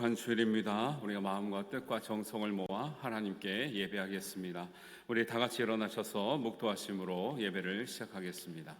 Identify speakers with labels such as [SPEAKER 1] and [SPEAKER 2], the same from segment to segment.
[SPEAKER 1] 거룩한 주일입니다. 우리가 마음과 뜻과 정성을 모아 하나님께 예배하겠습니다. 우리 다 같이 일어나셔서 묵도하심으로 예배를 시작하겠습니다.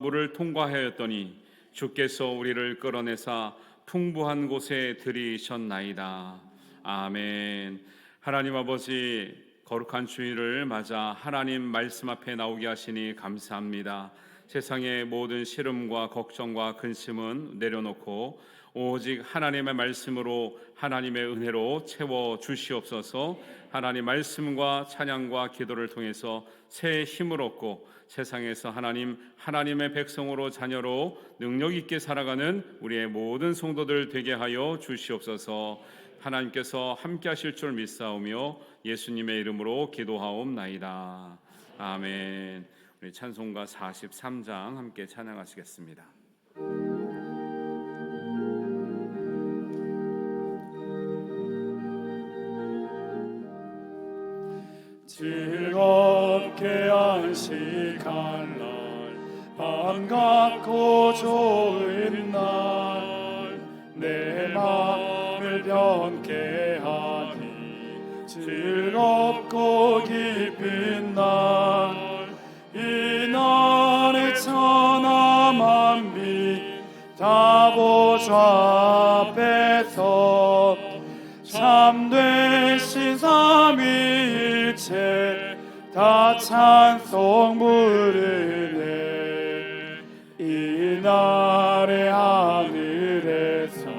[SPEAKER 1] 물을 통과하였더니 주께서 우리를 끌어내사 풍부한 곳에 들이셨나이다. 아멘. 하나님 아버지, 거룩한 주일을 맞아 하나님 말씀 앞에 나오게 하시니 감사합니다. 세상의 모든 시름과 걱정과 근심은 내려놓고 오직 하나님의 말씀으로, 하나님의 은혜로 채워 주시옵소서. 하나님 말씀과 찬양과 기도를 통해서 새 힘을 얻고 세상에서 하나님의 백성으로, 자녀로 능력 있게 살아가는 우리의 모든 성도들 되게 하여 주시옵소서. 하나님께서 함께 하실 줄 믿사오며 예수님의 이름으로 기도하옵나이다. 아멘. 우리 찬송가 43장 함께 찬양하시겠습니다.
[SPEAKER 2] 즐겁게 안식할 날, 반갑고 좋은 날, 내 맘을 변케 하니 즐겁고 기쁜 날, 이 날에 천하 만민 다 보좌 앞에서 참되신 삼위일체 다 찬송 부르네. 이날의 하늘에서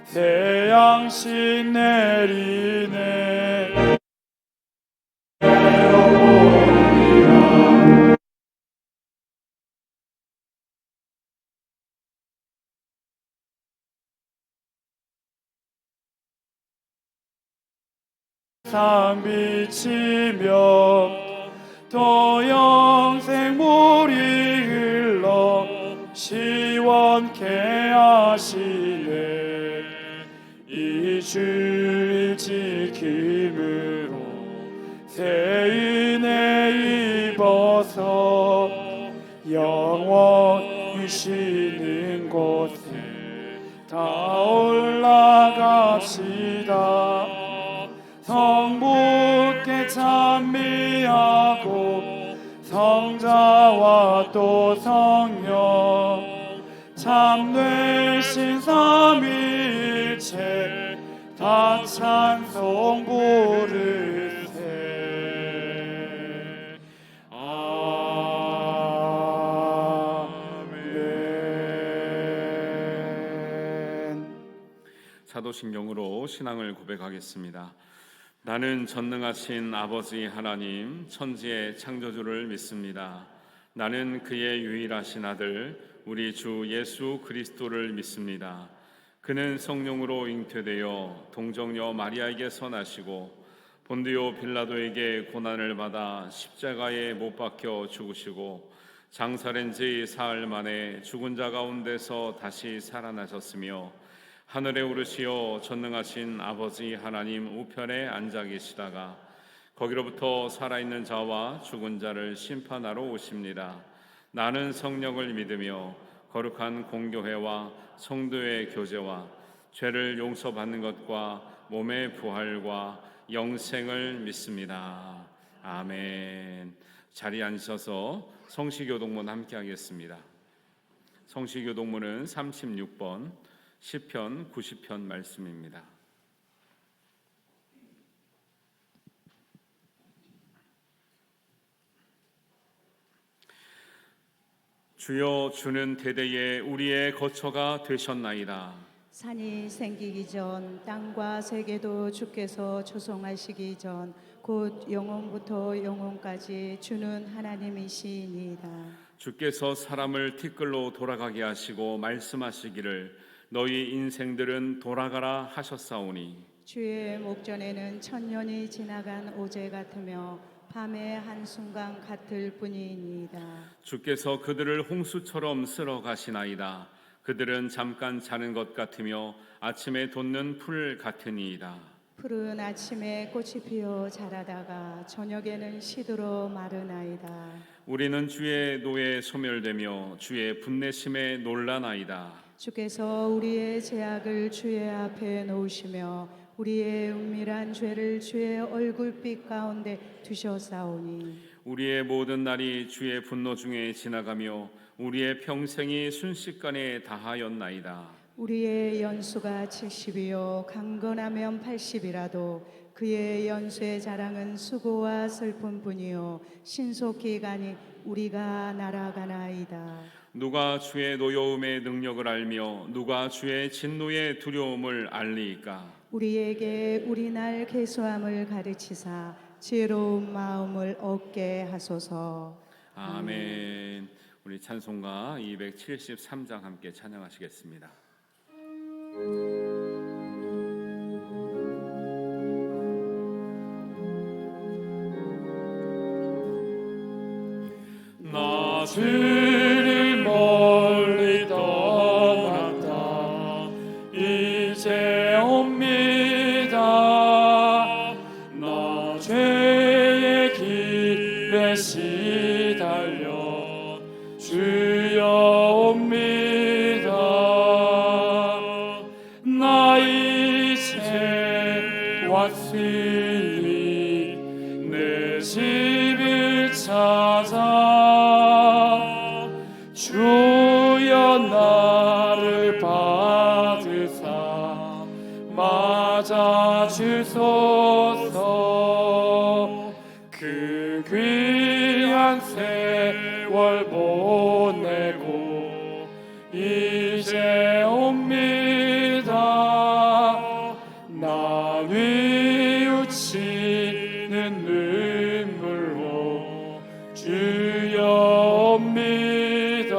[SPEAKER 2] 새 양식 내리네. 상 비치며 또 영생 물이 흘러 시원케 하시네. 이 주일 지킴으로 새 은혜 입어서 영원히 쉬는 곳에 다 올라갑시다. 성부께 찬미하고 성자와 또 성령 참되신 삼위일체 다 찬송 부르세. 아멘.
[SPEAKER 1] 사도신경으로 신앙을 고백하겠습니다. 나는 전능하신 아버지 하나님, 천지의 창조주를 믿습니다. 나는 그의 유일하신 아들, 우리 주 예수 그리스도를 믿습니다. 그는 성령으로 잉태되어 동정녀 마리아에게서 나시고 본디오 빌라도에게 고난을 받아 십자가에 못 박혀 죽으시고 장사된 지 사흘 만에 죽은 자 가운데서 다시 살아나셨으며 하늘에 오르시어 전능하신 아버지 하나님 우편에 앉아 계시다가 거기로부터 살아있는 자와 죽은 자를 심판하러 오십니다. 나는 성령을 믿으며 거룩한 공교회와 성도의 교제와 죄를 용서받는 것과 몸의 부활과 영생을 믿습니다. 아멘. 자리에 앉으셔서 성시교독문 함께 하겠습니다. 성시교독문은 36번 시편 90편 말씀입니다. 주여, 주는 대대에 우리의 거처가 되셨나이다.
[SPEAKER 3] 산이 생기기 전 땅과 세계도 주께서 조성하시기 전 곧 영원부터 영원까지 주는 하나님이시니이다.
[SPEAKER 1] 주께서 사람을 티끌로 돌아가게 하시고 말씀하시기를 너희 인생들은 돌아가라 하셨사오니
[SPEAKER 3] 주의 목전에는 천년이 지나간 오제 같으며 밤의 한순간 같을 뿐이니이다.
[SPEAKER 1] 주께서 그들을 홍수처럼 쓸어 가시나이다. 그들은 잠깐 자는 것 같으며 아침에 돋는 풀 같으니이다.
[SPEAKER 3] 푸른 아침에 꽃이 피어 자라다가 저녁에는 시들어 마르나이다.
[SPEAKER 1] 우리는 주의 노에 소멸되며 주의 분내심에 놀라나이다.
[SPEAKER 3] 주께서 우리의 죄악을 주의 앞에 놓으시며 우리의 은밀한 죄를 주의 얼굴빛 가운데 두셨사오니
[SPEAKER 1] 우리의 모든 날이 주의 분노 중에 지나가며 우리의 평생이 순식간에 다하였나이다.
[SPEAKER 3] 우리의 연수가 70이요 강건하면 80이라도 그의 연수의 자랑은 수고와 슬픔뿐이요 신속히 가니 우리가 날아가나이다.
[SPEAKER 1] 누가 주의 노여움의 능력을 알며 누가 주의 진노의 두려움을 알리이까.
[SPEAKER 3] 우리에게 우리날 계수함을 가르치사 지혜로운 마음을 얻게 하소서.
[SPEAKER 1] 아멘. 우리 찬송가 273장 함께 찬양하시겠습니다.
[SPEAKER 2] 나 주를 멀리 떠났다 이제 옵니다. 나 죄의 길에 시달려 주여 옵니다. 나 이제 왔으니 내 집을 찾아 주여 나를 받으사 맞아 주소서. 그 귀한 세월 보내고 이제 옵니다. 나 뉘우치는 눈물로 주여 옵니다.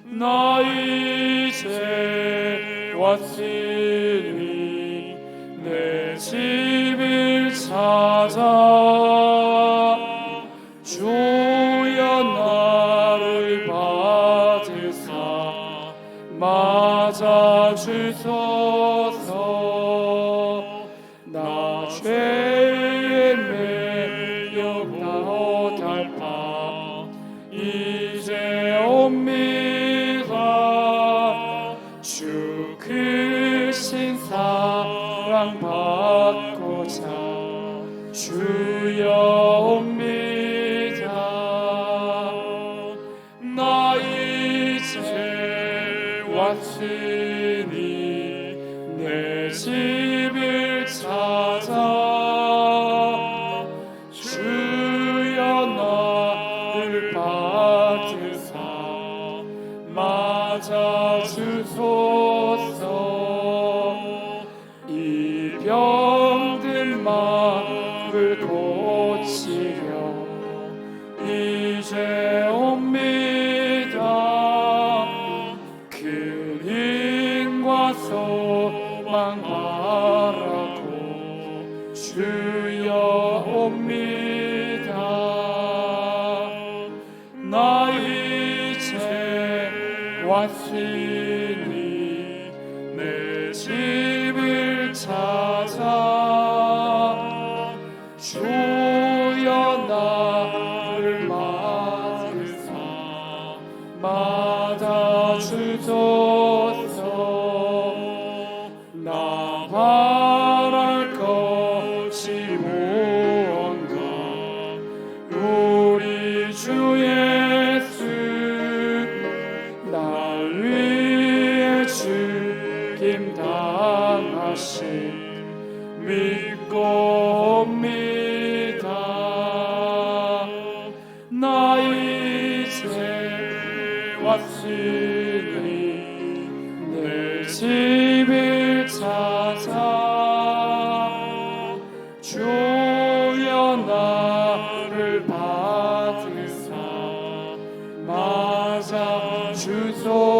[SPEAKER 2] 나 이제 왔으니 내 집을 찾아 주여 나를 받으사 맞아 주소서. 나 죄에 매여 나오달파 이제 옵니다. 주 크신 사랑 받고자 주여 옵니다. 나 이제 왔으니 내 집을 찾아 주여 나를 받으사 맞아 주소서. 이 병든 마음을 고치려 이제 옵니다. 근인과 소망 바라고 주여 옵니다. 나 이제 왔으니 내 집을 찾아 주여 나를 맞으사 맞아 주소서. 나 바랄 것이 무언가 우리 주 예수 날 위해 죽임 당하심 믿고 옵니다. 나 이제 왔으니 집을 찾아 주여 나를 받으사 맞아 주소서.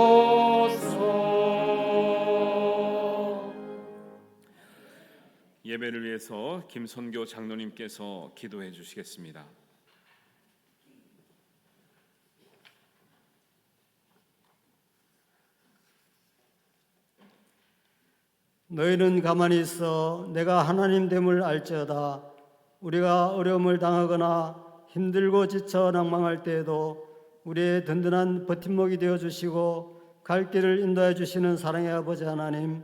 [SPEAKER 1] 예배를 위해서 김선교 장로님께서 기도해 주시겠습니다.
[SPEAKER 4] 너희는 가만히 있어 내가 하나님 됨을 알지어다. 우리가 어려움을 당하거나 힘들고 지쳐 낭망할 때에도 우리의 든든한 버팀목이 되어 주시고 갈 길을 인도해 주시는 사랑의 아버지 하나님,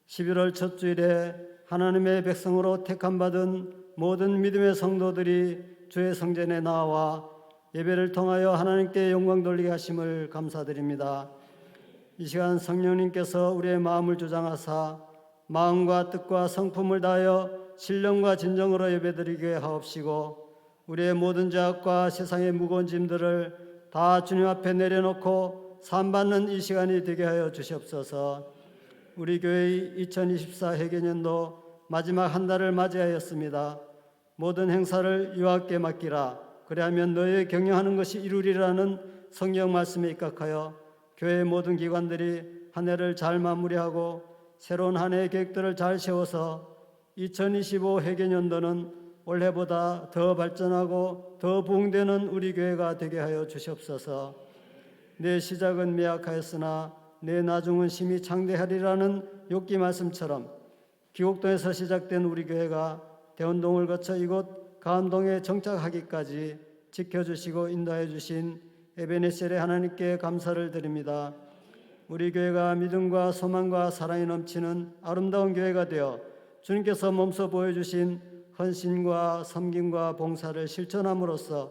[SPEAKER 4] 11월 첫 주일에 하나님의 백성으로 택함받은 모든 믿음의 성도들이 주의 성전에 나와 예배를 통하여 하나님께 영광 돌리게 하심을 감사드립니다. 이 시간 성령님께서 우리의 마음을 주장하사 마음과 뜻과 성품을 다하여 신령과 진정으로 예배드리게 하옵시고, 우리의 모든 죄악과 세상의 무거운 짐들을 다 주님 앞에 내려놓고 사함받는 이 시간이 되게 하여 주시옵소서. 우리 교회의 2024 회개년도 마지막 한 달을 맞이하였습니다. 모든 행사를 여호와께 맡기라. 그리하면 너희의 경영하는 것이 이루리라는 성경 말씀에 입각하여 교회의 모든 기관들이 한 해를 잘 마무리하고 새로운 한 해의 계획들을 잘 세워서 2025 회개년도는 올해보다 더 발전하고 더 부흥되는 우리 교회가 되게 하여 주시옵소서. 내 시작은 미약하였으나 내 나중은 심히 창대하리라는 욥기 말씀처럼 기곡동에서 시작된 우리 교회가 대원동을 거쳐 이곳 가암동에 정착하기까지 지켜주시고 인도해 주신 에베네셀의 하나님께 감사를 드립니다. 우리 교회가 믿음과 소망과 사랑이 넘치는 아름다운 교회가 되어 주님께서 몸소 보여주신 헌신과 섬김과 봉사를 실천함으로써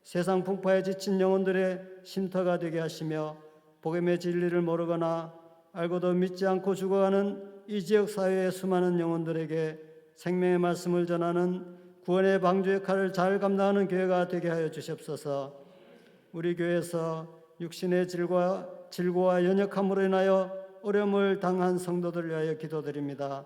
[SPEAKER 4] 세상 풍파에 지친 영혼들의 쉼터가 되게 하시며 복음의 진리를 모르거나 알고도 믿지 않고 죽어가는 이 지역 사회의 수많은 영혼들에게 생명의 말씀을 전하는 구원의 방주 역할을 잘 감당하는 교회가 되게 하여 주시옵소서. 우리 교회에서 육신의 질고와 연약함으로 인하여 어려움을 당한 성도들을 위하여 기도드립니다.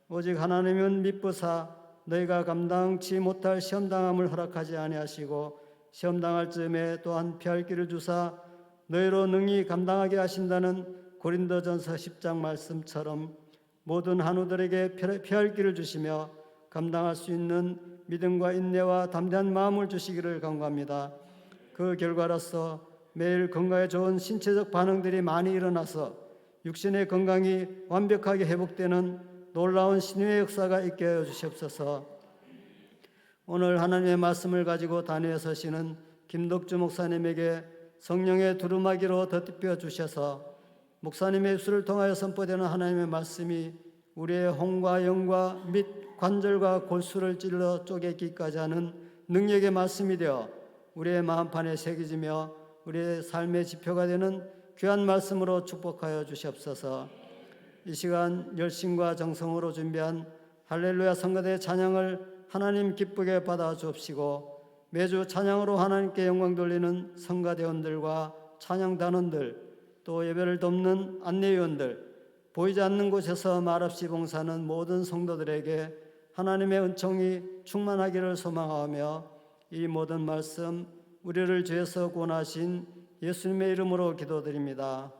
[SPEAKER 4] 오직 하나님은 미쁘사 너희가 감당치 못할 시험당함을 허락하지 아니하시고 시험당할 즈음에 또한 피할 길을 주사 너희로 능히 감당하게 하신다는 고린도전서 10장 말씀처럼 모든 한우들에게 피할 길을 주시며 감당할 수 있는 믿음과 인내와 담대한 마음을 주시기를 간구합니다. 그 결과로서 매일 건강에 좋은 신체적 반응들이 많이 일어나서 육신의 건강이 완벽하게 회복되는 놀라운 신유의 역사가 있게 하여 주시옵소서. 오늘 하나님의 말씀을 가지고 단위에 서시는 김덕주 목사님에게 성령의 두루마기로 덧입혀 주셔서 목사님의 입술을 통하여 선포되는 하나님의 말씀이 우리의 혼과 영과 및 관절과 골수를 찔러 쪼개기까지 하는 능력의 말씀이 되어 우리의 마음판에 새겨지며 우리의 삶의 지표가 되는 귀한 말씀으로 축복하여 주시옵소서. 이 시간 열심과 정성으로 준비한 할렐루야 성가대 찬양을 하나님 기쁘게 받아 주옵시고, 매주 찬양으로 하나님께 영광 돌리는 성가대원들과 찬양단원들, 또 예배를 돕는 안내위원들, 보이지 않는 곳에서 말없이 봉사하는 모든 성도들에게 하나님의 은총이 충만하기를 소망하며 이 모든 말씀 우리를 죄에서 구원하신 예수님의 이름으로 기도드립니다.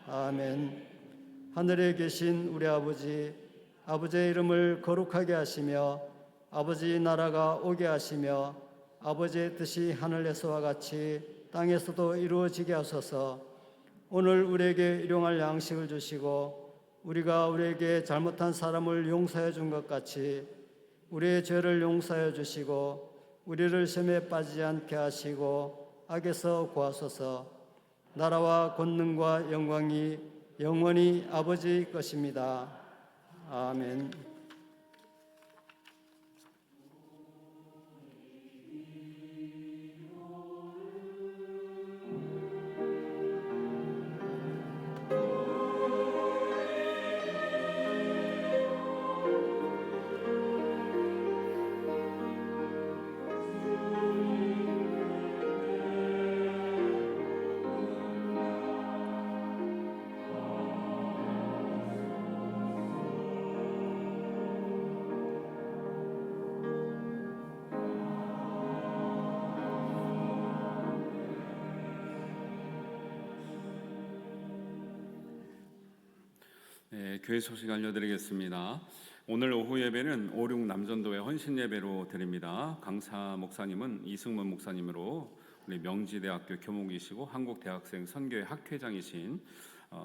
[SPEAKER 4] 아멘. 하늘에 계신 우리 아버지, 아버지의 이름을 거룩하게 하시며 아버지 나라가 오게 하시며 아버지의 뜻이 하늘에서와 같이 땅에서도 이루어지게 하소서. 오늘 우리에게 일용할 양식을 주시고 우리가 우리에게 잘못한 사람을 용서해 준 것 같이 우리의 죄를 용서해 주시고 우리를 시험에 빠지지 않게 하시고 악에서 구하소서. 나라와 권능과 영광이 영원히 아버지 것입니다. 아멘.
[SPEAKER 1] 네, 교회 소식 알려드리겠습니다. 오늘 오후 예배는 5.6 남전도회 헌신 예배로 드립니다. 강사 목사님은 이승문 목사님으로 우리 명지대학교 교목이시고 한국대학생 선교회 학회장이신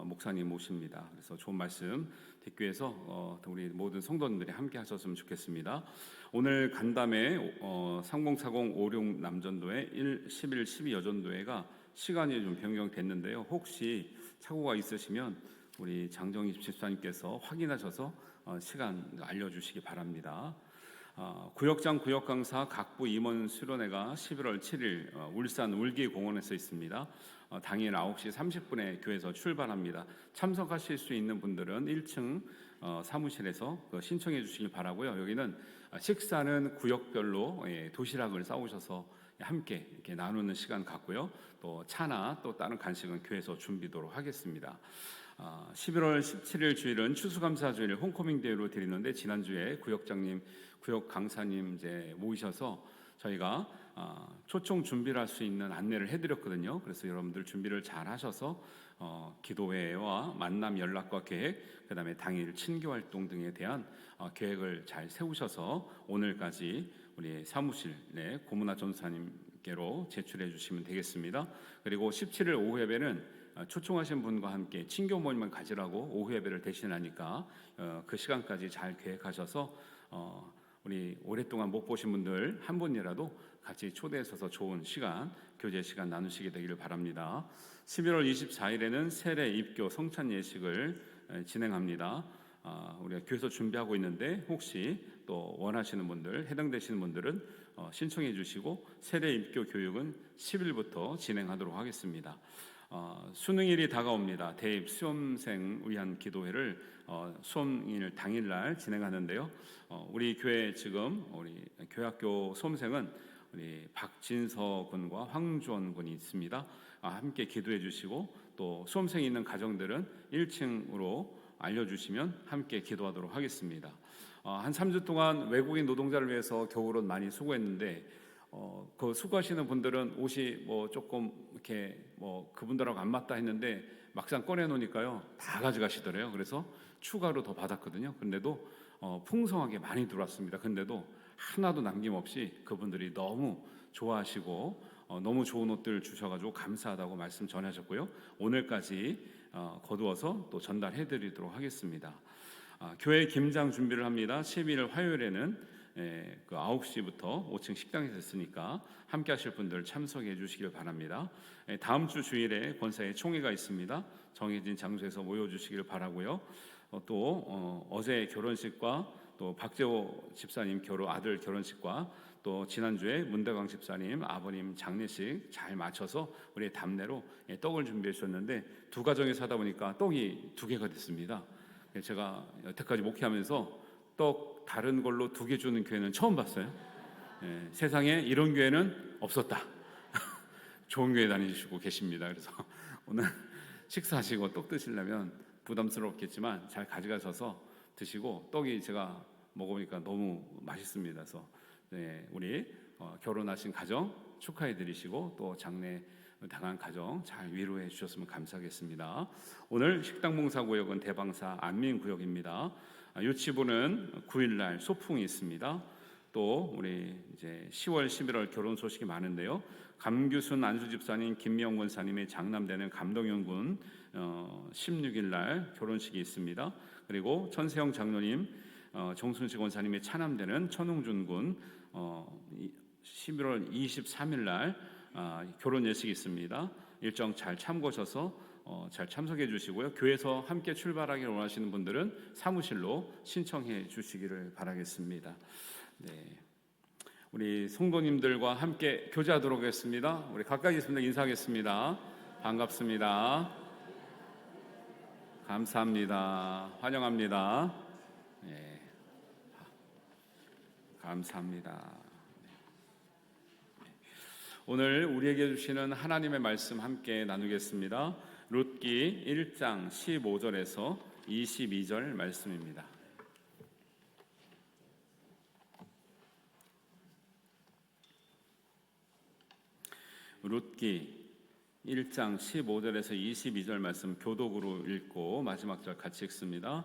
[SPEAKER 1] 목사님 모십니다. 그래서 좋은 말씀 듣기 위해서 우리 모든 성도님들이 함께 하셨으면 좋겠습니다. 오늘 간담회 3040 56 남전도회 11 12 여전도회가 시간이 좀 변경됐는데요. 혹시 착오가 있으시면 우리 장정희 집사님께서 확인하셔서 시간 알려주시기 바랍니다. 구역장 구역강사 각부 임원 수련회가 11월 7일 울산 울기공원에서 있습니다. 당일 9시 30분에 교회에서 출발합니다. 참석하실 수 있는 분들은 1층 사무실에서 신청해 주시길 바라고요. 여기는 식사는 구역별로 도시락을 싸오셔서 함께 이렇게 나누는 시간 갖고요. 또 차나 또 다른 간식은 교회에서 준비도록 하겠습니다. 11월 17일 주일은 추수감사주일 홈커밍 데이로 드리는데 지난주에 구역장님, 구역 강사님 이제 모이셔서 저희가 초청 준비를 할 수 있는 안내를 해드렸거든요. 그래서 여러분들 준비를 잘 하셔서 기도회와 만남 연락과 계획, 그다음에 당일 친교 활동 등에 대한 계획을 잘 세우셔서 오늘까지 우리 사무실 고문아 전사님께로 제출해 주시면 되겠습니다. 그리고 17일 오후 예배는 초청하신 분과 함께 친교 모임을 가지라고 오후 예배를 대신하니까 그 시간까지 잘 계획하셔서 우리 오랫동안 못 보신 분들 한 분이라도 같이 초대하셔서 좋은 시간, 교제 시간 나누시게 되기를 바랍니다. 11월 24일에는 세례 입교 성찬 예식을 진행합니다. 우리가 교회에서 준비하고 있는데 혹시 또 원하시는 분들, 해당되시는 분들은 신청해 주시고 세례 입교 교육은 10일부터 진행하도록 하겠습니다. 수능일이 다가옵니다. 대입 수험생 위한 기도회를 수험일 당일날 진행하는데요. 우리 교회 지금 우리 교학교 수험생은 우리 박진서 군과 황주원 군이 있습니다. 함께 기도해 주시고 또 수험생이 있는 가정들은 1층으로 알려주시면 함께 기도하도록 하겠습니다. 한 3주 동안 외국인 노동자를 위해서 겨울옷 많이 수고했는데 그 수고하시는 분들은 옷이 뭐 조금 이렇게 뭐 그분들하고 안 맞다 했는데 막상 꺼내 놓으니까요 다 가져가시더래요. 그래서 추가로 더 받았거든요. 근데도 풍성하게 많이 들어왔습니다. 근데도 하나도 남김없이 그분들이 너무 좋아하시고 너무 좋은 옷들 주셔가지고 감사하다고 말씀 전하셨고요. 오늘까지 거두어서 또 전달해드리도록 하겠습니다. 교회 김장 준비를 합니다. 12일 화요일에는 그 9시부터 5층 식당에서 있으니까 함께 하실 분들 참석해 주시길 바랍니다. 다음 주 주일에 권사의 총회가 있습니다. 정해진 장소에서 모여 주시길 바라고요. 또 어제 결혼식과 또 박재호 집사님 아들 결혼식과 또 지난주에 문대광 집사님 아버님 장례식 잘 마쳐서 우리 답례로 떡을 준비해 주셨는데 두 가정에서 하다 보니까 떡이 2개가 됐습니다. 제가 여태까지 목회하면서 떡 다른 걸로 2개 주는 교회는 처음 봤어요. 세상에 이런 교회는 없었다. 좋은 교회 다니시고 계십니다. 그래서 오늘 식사하시고 떡 드시려면 부담스럽겠지만 잘 가져가셔서 드시고 떡이 제가 먹어보니까 너무 맛있습니다. 그래서 우리 결혼하신 가정 축하해 드리시고 또 장례 당한 가정 잘 위로해 주셨으면 감사하겠습니다. 오늘 식당봉사구역은 대방사 안민구역입니다. 유치부는 9일날 소풍이 있습니다. 또 우리 이제 10월, 11월 결혼 소식이 많은데요. 감규순 안수집사님, 김미영 권사님의 장남되는 감동현 군 16일날 결혼식이 있습니다. 그리고 천세영 장로님, 정순식 권사님의 차남되는 천웅준 군 11월 23일날 결혼 예식이 있습니다. 일정 잘 참고하셔서 잘 참석해 주시고요. 교회에서 함께 출발하기를 원하시는 분들은 사무실로 신청해 주시기를 바라겠습니다. 우리 성도님들과 함께 교제하도록 하겠습니다. 우리 가까이 있습니다. 인사하겠습니다. 반갑습니다. 감사합니다. 환영합니다. 감사합니다. 오늘 우리에게 주시는 하나님의 말씀 함께 나누겠습니다. 룻기 1장 15절에서 22절 말씀입니다. 룻기 1장 15절에서 22절 말씀 교독으로 읽고 마지막 절 같이 읽습니다.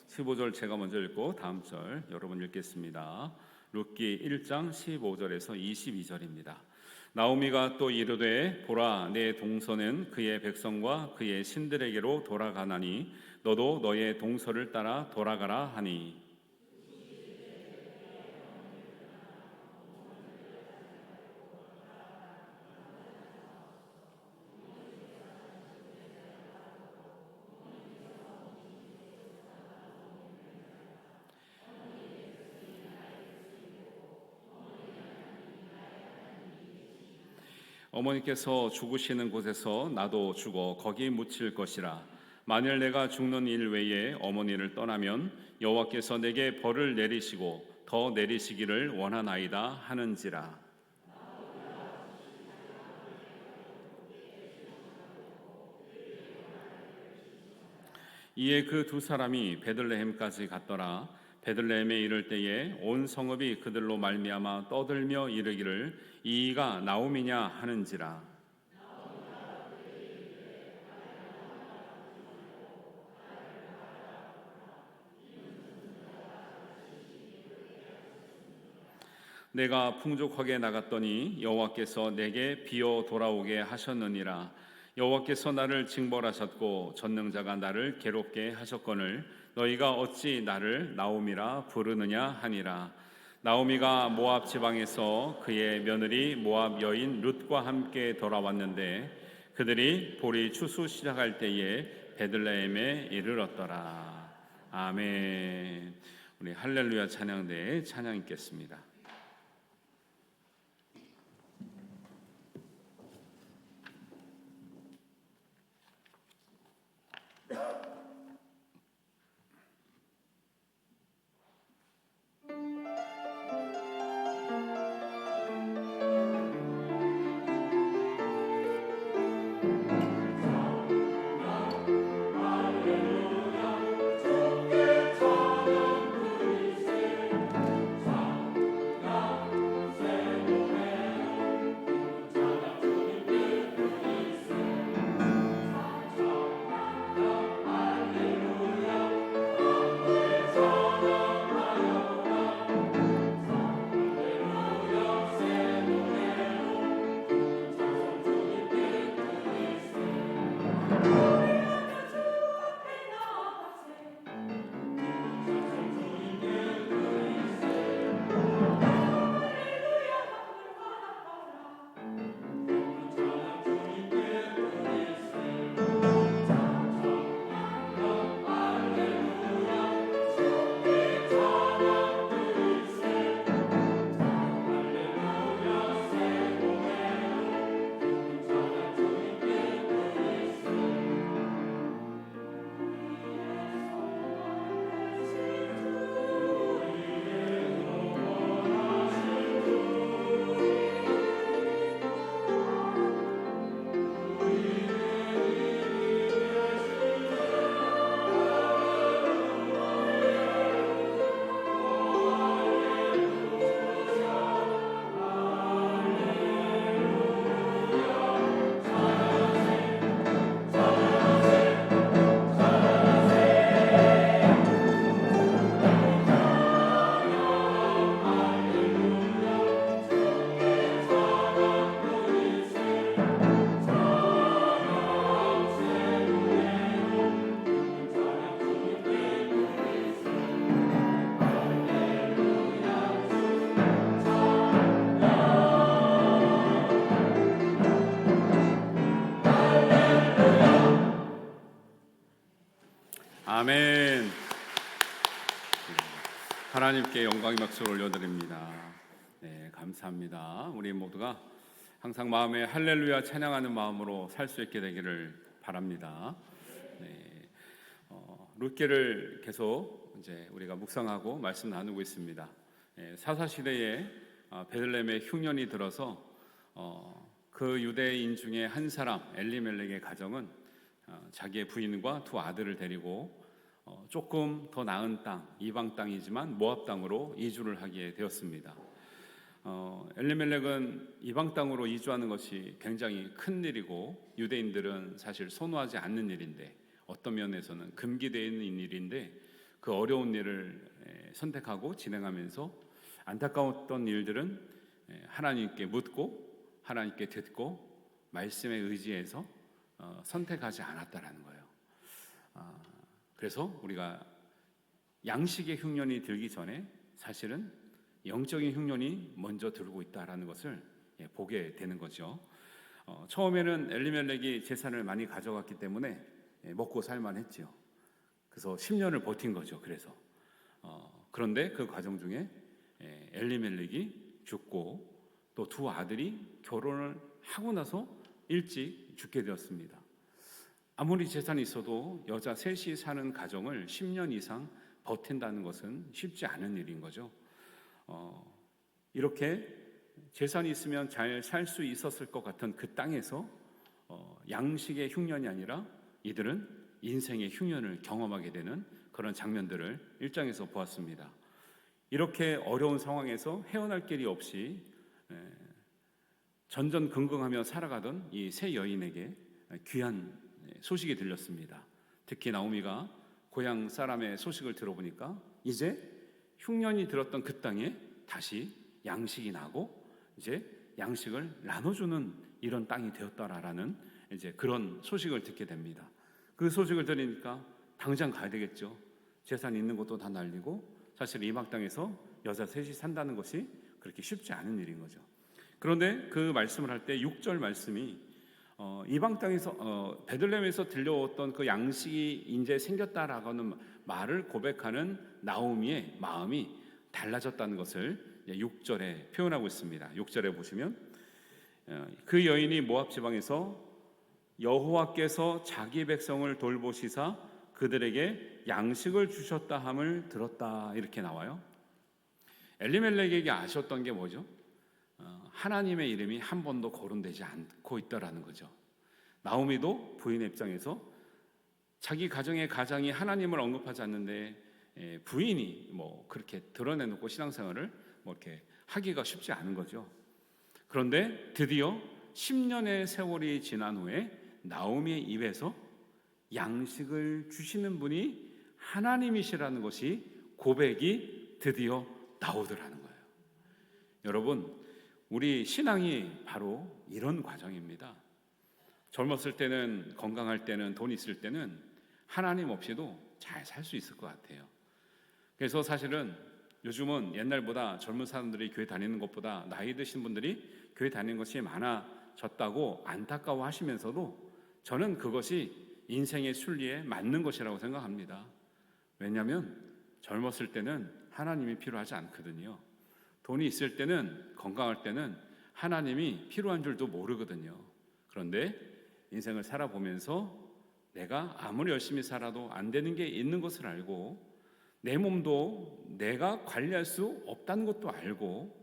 [SPEAKER 1] 15절 제가 먼저 읽고 다음 절 여러분 읽겠습니다. 룻기 1장 15절에서 22절입니다. 나오미가 또 이르되 보라 내 동서는 그의 백성과 그의 신들에게로 돌아가나니 너도 너의 동서를 따라 돌아가라 하니 어머니께서 죽으시는 곳에서 나도 죽어 거기 묻힐 것이라. 만일 내가 죽는 일 외에 어머니를 떠나면 여호와께서 내게 벌을 내리시고 더 내리시기를 원하나이다 하는지라. 이에 그 두 사람이 베들레헴까지 갔더라. 베들레헴에 이를 때에 온 성읍이 그들로 말미암아 떠들며 이르기를 이가 나오미냐 하는지라. 내가 풍족하게 나갔더니 여호와께서 내게 비어 돌아오게 하셨느니라. 여호와께서 나를 징벌하셨고 전능자가 나를 괴롭게 하셨거늘 너희가 어찌 나를 나오미라 부르느냐 하니라. 나오미가 모압 지방에서 그의 며느리 모압 여인 룻과 함께 돌아왔는데 그들이 보리 추수 시작할 때에 베들레헴에 이르렀더라. 아멘. 우리 할렐루야 찬양대에 찬양 있겠습니다. 아멘. 하나님께 영광의 박수를 올려드립니다. 네, 감사합니다. 우리 모두가 항상 마음에 할렐루야 찬양하는 마음으로 살 수 있게 되기를 바랍니다. 네, 룻기를 계속 이제 우리가 묵상하고 말씀 나누고 있습니다. 네, 사사 시대에 베들레헴에 흉년이 들어서 그 유대인 중에 한 사람 엘리멜렉의 가정은 자기의 부인과 두 아들을 데리고 조금 더 나은 땅, 이방 땅이지만 모압 땅으로 이주를 하게 되었습니다. 엘리멜렉은 이방 땅으로 이주하는 것이 굉장히 큰 일이고 유대인들은 사실 선호하지 않는 일인데 어떤 면에서는 금기되어 있는 일인데 그 어려운 일을 선택하고 진행하면서 안타까웠던 일들은 하나님께 묻고 하나님께 듣고 말씀에 의지해서 선택하지 않았다라는 거예요. 그래서 우리가 양식의 흉년이 들기 전에 사실은 영적인 흉년이 먼저 들고 있다라는 것을 보게 되는 거죠. 처음에는 엘리멜렉이 재산을 많이 가져갔기 때문에 먹고 살만했죠. 그래서 10년을 버틴 거죠. 그래서 그런데 그 과정 중에 엘리멜렉이 죽고 또 두 아들이 결혼을 하고 나서 일찍 죽게 되었습니다. 아무리 재산이 있어도 여자 셋이 사는 가정을 10년 이상 버틴다는 것은 쉽지 않은 일인 거죠. 이렇게 재산이 있으면 잘 살 수 있었을 것 같은 그 땅에서 양식의 흉년이 아니라 이들은 인생의 흉년을 경험하게 되는 그런 장면들을 1장에서 보았습니다. 이렇게 어려운 상황에서 헤어날 길이 없이 전전긍긍하며 살아가던 이 세 여인에게 귀한 소식이 들렸습니다. 특히 나오미가 고향 사람의 소식을 들어보니까 이제 흉년이 들었던 그 땅에 다시 양식이 나고 이제 양식을 나눠주는 이런 땅이 되었다라는 이제 그런 소식을 듣게 됩니다. 그 소식을 들으니까 당장 가야 되겠죠. 재산 있는 것도 다 날리고 사실 이방 땅에서 여자 셋이 산다는 것이 그렇게 쉽지 않은 일인 거죠. 그런데 그 말씀을 할 때 6절 말씀이 이방 땅에서 베들레헴에서 들려왔던 그 양식이 이제 생겼다라고는 말을 고백하는 나오미의 마음이 달라졌다는 것을 6절에 표현하고 있습니다. 6절에 보시면 그 여인이 모압 지방에서 여호와께서 자기 백성을 돌보시사 그들에게 양식을 주셨다 함을 들었다 이렇게 나와요. 엘리멜렉에게 아셨던 게 뭐죠? 하나님의 이름이 한 번도 거론되지 않고 있다라는 거죠. 나오미도 부인의 입장에서 자기 가정의 가장이 하나님을 언급하지 않는데 부인이 뭐 그렇게 드러내놓고 신앙생활을 뭐 이렇게 하기가 쉽지 않은 거죠. 그런데 드디어 10년의 세월이 지난 후에 나오미의 입에서 양식을 주시는 분이 하나님이시라는 것이 고백이 드디어 나오더라는 거예요. 여러분, 우리 신앙이 바로 이런 과정입니다. 젊었을 때는, 건강할 때는, 돈 있을 때는 하나님 없이도 잘 살 수 있을 것 같아요. 그래서 사실은 요즘은 옛날보다 젊은 사람들이 교회 다니는 것보다 나이 드신 분들이 교회 다니는 것이 많아졌다고 안타까워 하시면서도 저는 그것이 인생의 순리에 맞는 것이라고 생각합니다. 왜냐하면 젊었을 때는 하나님이 필요하지 않거든요. 돈이 있을 때는, 건강할 때는 하나님이 필요한 줄도 모르거든요. 그런데 인생을 살아보면서 내가 아무리 열심히 살아도 안 되는 게 있는 것을 알고 내 몸도 내가 관리할 수 없다는 것도 알고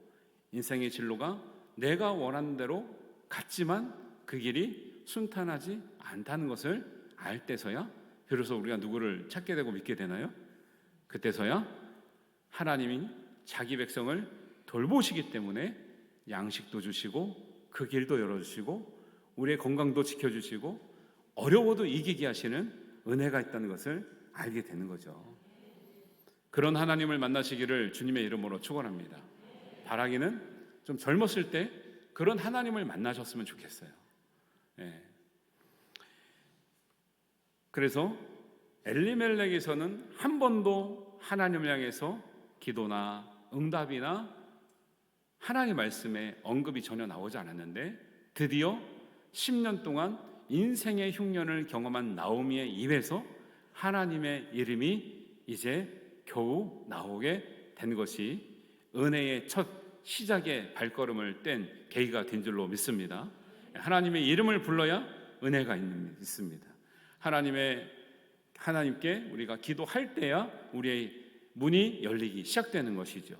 [SPEAKER 1] 인생의 진로가 내가 원하는 대로 갔지만 그 길이 순탄하지 않다는 것을 알 때서야 비로소 우리가 누구를 찾게 되고 믿게 되나요? 그때서야 하나님이 자기 백성을 돌보시기 때문에 양식도 주시고 그 길도 열어주시고 우리의 건강도 지켜주시고 어려워도 이기게 하시는 은혜가 있다는 것을 알게 되는 거죠. 그런 하나님을 만나시기를 주님의 이름으로 축원합니다. 바라기는 좀 젊었을 때 그런 하나님을 만나셨으면 좋겠어요. 그래서 엘리멜렉에서는 한 번도 하나님을 향해서 기도나 응답이나 하나님 말씀에 언급이 전혀 나오지 않았는데 드디어 10년 동안 인생의 흉년을 경험한 나오미의 입에서 하나님의 이름이 이제 겨우 나오게 된 것이 은혜의 첫 시작의 발걸음을 뗀 계기가 된 줄로 믿습니다. 하나님의 이름을 불러야 은혜가 있습니다. 하나님께 우리가 기도할 때야 우리의 문이 열리기 시작되는 것이죠.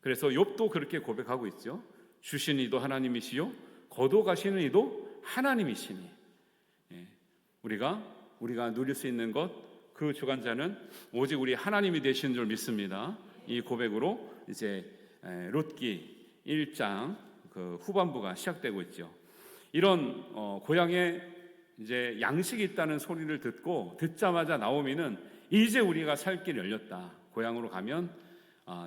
[SPEAKER 1] 그래서 욥도 그렇게 고백하고 있죠. 주신 이도 하나님이시요 거둬가시는 이도 하나님이시니 우리가 누릴 수 있는 것 그 주관자는 오직 우리 하나님이 되시는 줄 믿습니다. 이 고백으로 이제 롯기 1장 그 후반부가 시작되고 있죠. 이런 고향에 이제 양식이 있다는 소리를 듣자마자 나오미는 이제 우리가 살 길이 열렸다. 고향으로 가면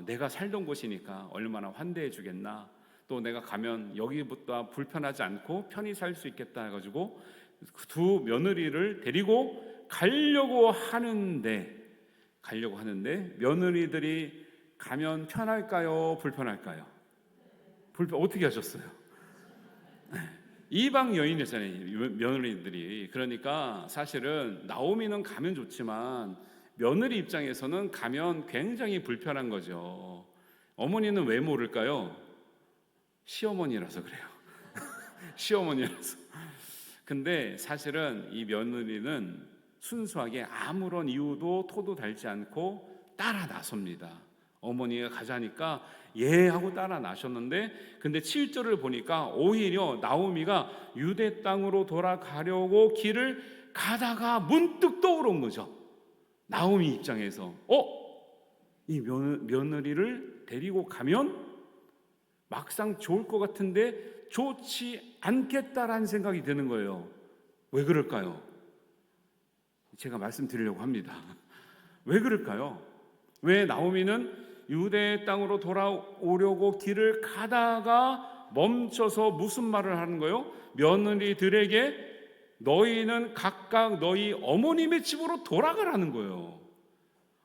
[SPEAKER 1] 내가 살던 곳이니까 얼마나 환대해 주겠나. 또 내가 가면 여기보다 불편하지 않고 편히 살 수 있겠다 해가지고 두 며느리를 데리고 가려고 하는데 며느리들이 가면 편할까요? 불편할까요? 어떻게 하셨어요? 이방 여인이잖아요, 며느리들이. 그러니까 사실은 나오미는 가면 좋지만 며느리 입장에서는 가면 굉장히 불편한 거죠. 어머니는 왜 모를까요? 시어머니라서 그래요. 시어머니라서. 근데 사실은 이 며느리는 순수하게 아무런 이유도 토도 달지 않고 따라 나섭니다. 어머니가 가자니까 예 하고 따라 나셨는데, 근데 7절을 보니까 오히려 나오미가 유대 땅으로 돌아가려고 길을 가다가 문득 떠오른 거죠. 나오미 입장에서 이 며느리를 데리고 가면 막상 좋을 것 같은데 좋지 않겠다라는 생각이 드는 거예요. 왜 그럴까요? 제가 말씀드리려고 합니다. 왜 그럴까요? 왜 나오미는 유대 땅으로 돌아오려고 길을 가다가 멈춰서 무슨 말을 하는 거예요? 며느리들에게 너희는 각각 너희 어머님의 집으로 돌아가라는 거예요.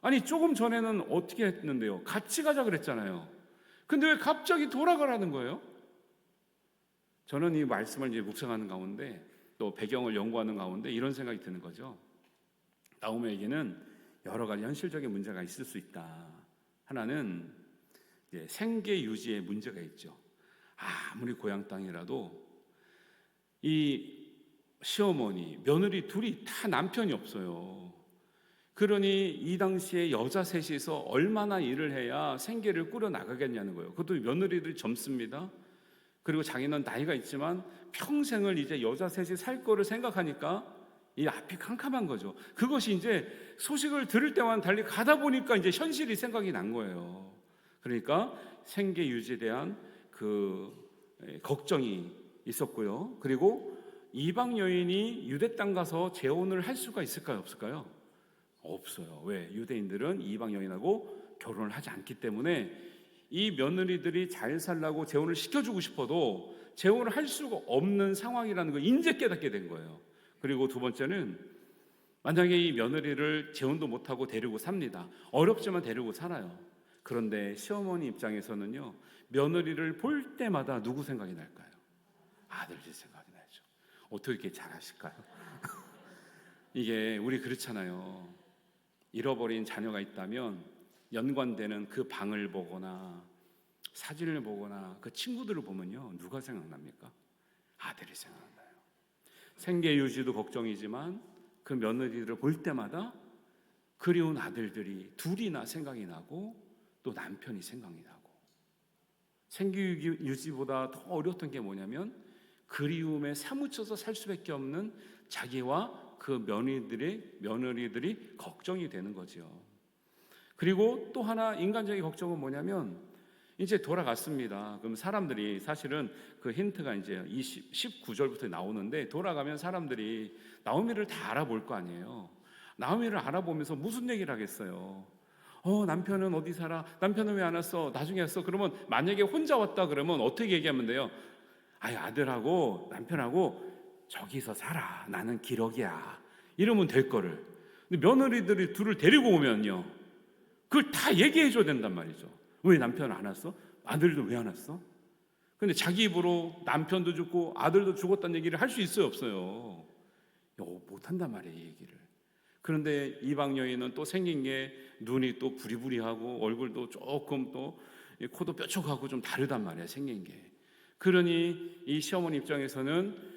[SPEAKER 1] 아니 조금 전에는 어떻게 했는데요? 같이 가자 그랬잖아요. 근데 왜 갑자기 돌아가라는 거예요? 저는 이 말씀을 이제 묵상하는 가운데 또 배경을 연구하는 가운데 이런 생각이 드는 거죠. 나오미에게는 여러 가지 현실적인 문제가 있을 수 있다. 하나는 생계 유지의 문제가 있죠. 아무리 고향 땅이라도 이 시어머니, 며느리 둘이 다 남편이 없어요. 그러니 이 당시에 여자 셋이서 얼마나 일을 해야 생계를 꾸려 나가겠냐는 거예요. 그것도 며느리들이 젊습니다. 그리고 자기는 나이가 있지만 평생을 이제 여자 셋이 살 거를 생각하니까 이 앞이 캄캄한 거죠. 그것이 이제 소식을 들을 때와는 달리 가다 보니까 이제 현실이 생각이 난 거예요. 그러니까 생계 유지에 대한 그 걱정이 있었고요. 그리고 이방 여인이 유대 땅 가서 재혼을 할 수가 있을까요? 없을까요? 없어요. 왜? 유대인들은 이방 여인하고 결혼을 하지 않기 때문에 이 며느리들이 잘 살라고 재혼을 시켜주고 싶어도 재혼을 할 수가 없는 상황이라는 걸 이제 깨닫게 된 거예요. 그리고 두 번째는 만약에 이 며느리를 재혼도 못하고 데리고 삽니다. 어렵지만 데리고 살아요. 그런데 시어머니 입장에서는요, 며느리를 볼 때마다 누구 생각이 날까요? 아들들 생각이 나죠. 어떻게 이렇게 잘하실까요? 이게 우리 그렇잖아요. 잃어버린 자녀가 있다면 연관되는 그 방을 보거나 사진을 보거나 그 친구들을 보면요, 누가 생각납니까? 아들이 생각나요. 생계 유지도 걱정이지만 그 며느리들을 볼 때마다 그리운 아들들이 둘이나 생각이 나고 또 남편이 생각이 나고, 생계 유지보다 더 어려웠던 게 뭐냐면 그리움에 사무쳐서 살 수밖에 없는 자기와 그 며느리들이 걱정이 되는 거죠. 그리고 또 하나 인간적인 걱정은 뭐냐면 이제 돌아갔습니다. 그럼 사람들이 사실은 그 힌트가 이제 19절부터 나오는데, 돌아가면 사람들이 나오미를 다 알아볼 거 아니에요. 나오미를 알아보면서 무슨 얘기를 하겠어요? 남편은 어디 살아? 남편은 왜 안 왔어? 나중에 왔어? 그러면 만약에 혼자 왔다 그러면 어떻게 얘기하면 돼요? 아들하고 남편하고 저기서 살아. 나는 기러기야. 이러면 될 거를. 근데 며느리들이 둘을 데리고 오면요, 그걸 다 얘기해 줘야 된단 말이죠. 왜 남편 안 왔어? 아들도 왜 안 왔어? 근데 자기 입으로 남편도 죽고 아들도 죽었다는 얘기를 할 수 있어요, 없어요? 못 한단 말이에요, 이 얘기를. 그런데 이방 여인은 또 생긴 게 눈이 또 부리부리하고 얼굴도 조금 또 코도 뾰족하고 좀 다르단 말이에요, 생긴 게. 그러니 이 시어머니 입장에서는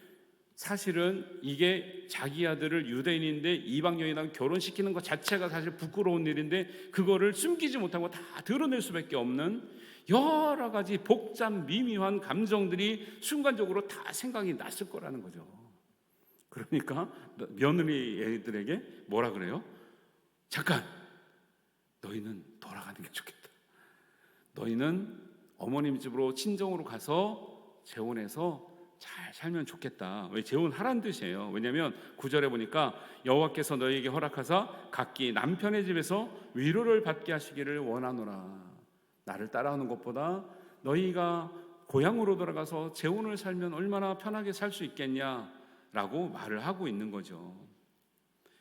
[SPEAKER 1] 사실은 이게 자기 아들을 유대인인데 이방 여인하고 결혼시키는 것 자체가 사실 부끄러운 일인데 그거를 숨기지 못하고 다 드러낼 수밖에 없는 여러 가지 복잡 미묘한 감정들이 순간적으로 다 생각이 났을 거라는 거죠. 그러니까 며느리 애들에게 뭐라 그래요? 잠깐, 너희는 돌아가는 게 좋겠다. 너희는 어머님 집으로 친정으로 가서 재혼해서 잘 살면 좋겠다. 왜 재혼하란 뜻이에요. 왜냐하면 9절에 보니까 여호와께서 너희에게 허락하사 각기 남편의 집에서 위로를 받게 하시기를 원하노라. 나를 따라하는 것보다 너희가 고향으로 돌아가서 재혼을 살면 얼마나 편하게 살 수 있겠냐라고 말을 하고 있는 거죠.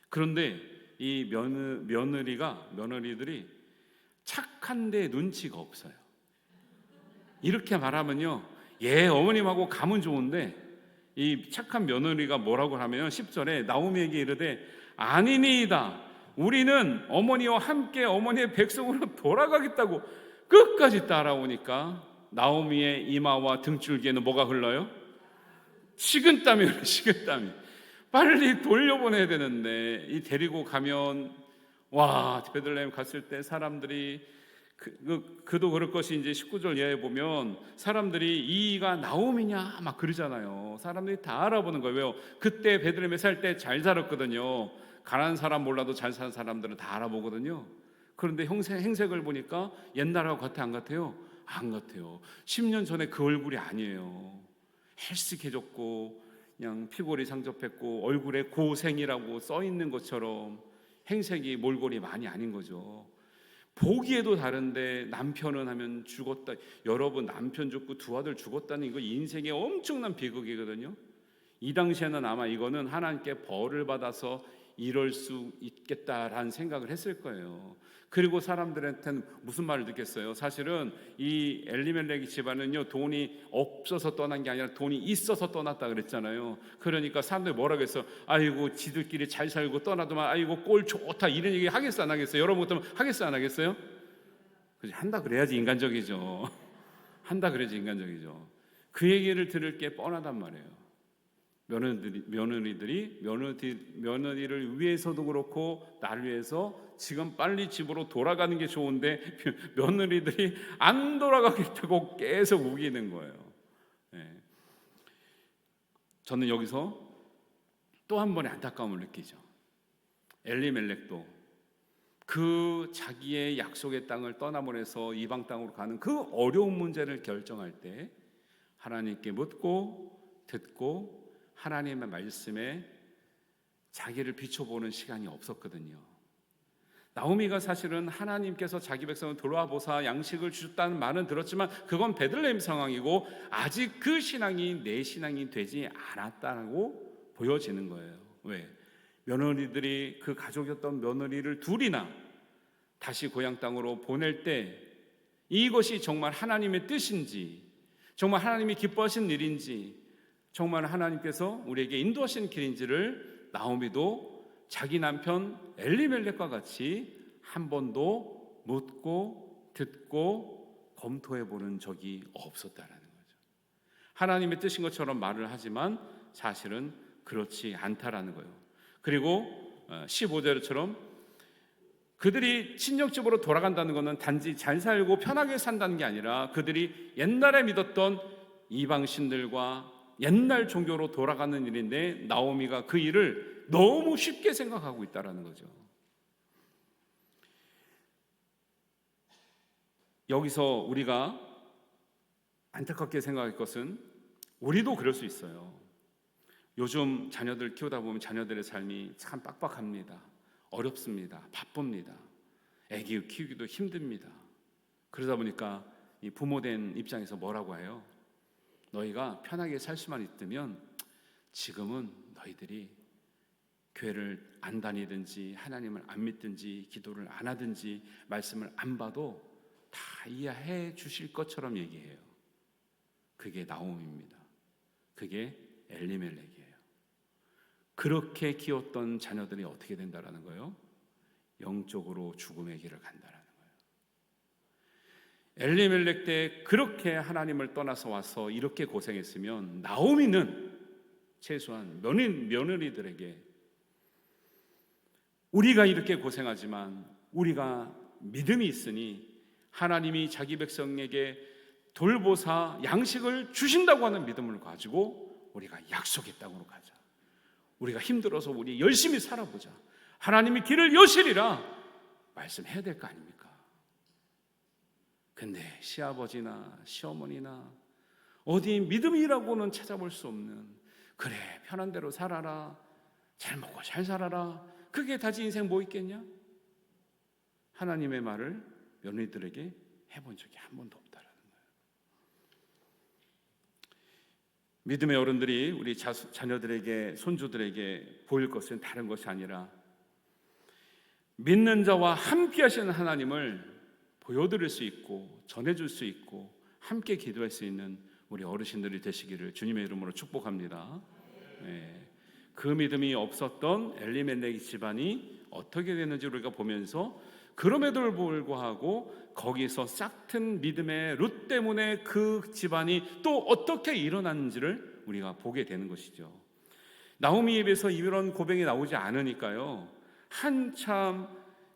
[SPEAKER 1] 그런데 이 며느리들이 착한데 눈치가 없어요. 이렇게 말하면요, 예, 어머님하고 가면 좋은데 이 착한 며느리가 뭐라고 하면 10절에 나오미에게 이르되 아니니이다. 우리는 어머니와 함께 어머니의 백성으로 돌아가겠다고 끝까지 따라오니까 나오미의 이마와 등줄기에는 뭐가 흘러요? 식은땀이 흘러요. 식은땀이. 빨리 돌려보내야 되는데 이 데리고 가면 와, 베들레헴 갔을 때 사람들이 그도 그럴 것이 이제 19절 이하에 보면 사람들이 이가 나오미냐 막 그러잖아요. 사람들이 다 알아보는 거예요. 왜요? 그때 베들레헴에 살 때 잘 살았거든요. 가난한 사람 몰라도 잘 사는 사람들은 다 알아보거든요. 그런데 행색을 보니까 옛날하고 같아 안 같아요? 안 같아요. 10년 전에 그 얼굴이 아니에요. 헬쓱해졌고 그냥 피골이 상접했고 얼굴에 고생이라고 써 있는 것처럼 행색이 몰골이 많이 아닌 거죠. 보기에도 다른데 남편은 하면 죽었다. 여러분, 남편 죽고 두 아들 죽었다는 이거 인생의 엄청난 비극이거든요. 이 당시에는 아마 이거는 하나님께 벌을 받아서 이럴 수 있겠다라는 생각을 했을 거예요. 그리고 사람들한테는 무슨 말을 듣겠어요? 사실은 이 엘리멜렉 집안은요, 돈이 없어서 떠난 게 아니라 돈이 있어서 떠났다 그랬잖아요. 그러니까 사람들이 뭐라고 했어? 아이고, 지들끼리 잘 살고 떠나더만 아이고 꼴 좋다, 이런 얘기 하겠어 안 하겠어요? 여러분 같으면 하겠어 안 하겠어요? 한다 그래야지 인간적이죠. 한다 그래야지 인간적이죠. 그 얘기를 들을 게 뻔하단 말이에요. 며느리를 위해서도 그렇고 나를 위해서 지금 빨리 집으로 돌아가는 게 좋은데 며느리들이 안 돌아가겠다고 계속 우기는 거예요. 네. 저는 여기서 또 한 번의 안타까움을 느끼죠. 엘리멜렉도 그 자기의 약속의 땅을 떠나보내서 이방 땅으로 가는 그 어려운 문제를 결정할 때 하나님께 묻고 듣고 하나님의 말씀에 자기를 비춰보는 시간이 없었거든요. 나오미가 사실은 하나님께서 자기 백성을 돌아와 보사 양식을 주셨다는 말은 들었지만 그건 베들레헴 상황이고 아직 그 신앙이 내 신앙이 되지 않았다고 보여지는 거예요. 왜? 며느리들이 그 가족이었던 며느리를 둘이나 다시 고향 땅으로 보낼 때 이것이 정말 하나님의 뜻인지, 정말 하나님이 기뻐하신 일인지, 정말 하나님께서 우리에게 인도하신 길인지를 나오미도 자기 남편 엘리멜렉과 같이 한 번도 묻고 듣고 검토해 보는 적이 없었다라는 거죠. 하나님의 뜻인 것처럼 말을 하지만 사실은 그렇지 않다라는 거예요. 그리고 15절처럼 그들이 친정집으로 돌아간다는 것은 단지 잘 살고 편하게 산다는 게 아니라 그들이 옛날에 믿었던 이방신들과 옛날 종교로 돌아가는 일인데 나오미가 그 일을 너무 쉽게 생각하고 있다는 거죠. 여기서 우리가 안타깝게 생각할 것은 우리도 그럴 수 있어요. 요즘 자녀들 키우다 보면 자녀들의 삶이 참 빡빡합니다. 어렵습니다. 바쁩니다. 애기 키우기도 힘듭니다. 그러다 보니까 이 부모된 입장에서 뭐라고 해요? 너희가 편하게 살 수만 있다면 지금은 너희들이 교회를 안 다니든지 하나님을 안 믿든지 기도를 안 하든지 말씀을 안 봐도 다 이해해 주실 것처럼 얘기해요. 그게 나오미입니다. 그게 엘리멜렉이에요. 그렇게 키웠던 자녀들이 어떻게 된다라는 거예요? 영적으로 죽음의 길을 간다라는 거예요. 엘리멜렉 때 그렇게 하나님을 떠나서 와서 이렇게 고생했으면 나오미는 최소한 며느리들에게 우리가 이렇게 고생하지만 우리가 믿음이 있으니 하나님이 자기 백성에게 돌보사 양식을 주신다고 하는 믿음을 가지고 우리가 약속의 땅으로 가자. 우리가 힘들어서 우리 열심히 살아보자. 하나님이 길을 여시리라 말씀해야 될 거 아닙니까? 근데 시아버지나 시어머니나 어디 믿음이라고는 찾아볼 수 없는, 그래 편한 대로 살아라, 잘 먹고 잘 살아라, 그게 다지 인생 뭐 있겠냐? 하나님의 말을 며느리들에게 해본 적이 한 번도 없다라는 거예요. 믿음의 어른들이 우리 자녀들에게, 손주들에게 보일 것은 다른 것이 아니라 믿는 자와 함께 하시는 하나님을 보여드릴 수 있고 전해줄 수 있고 함께 기도할 수 있는 우리 어르신들이 되시기를 주님의 이름으로 축복합니다. 네. 그 믿음이 없었던 엘리멜렉 집안이 어떻게 되는지 우리가 보면서, 그럼에도 불구하고 거기서 싹튼 믿음의 룻 때문에 그 집안이 또 어떻게 일어났는지를 우리가 보게 되는 것이죠. 나오미 입에서 이런 고백이 나오지 않으니까요, 한참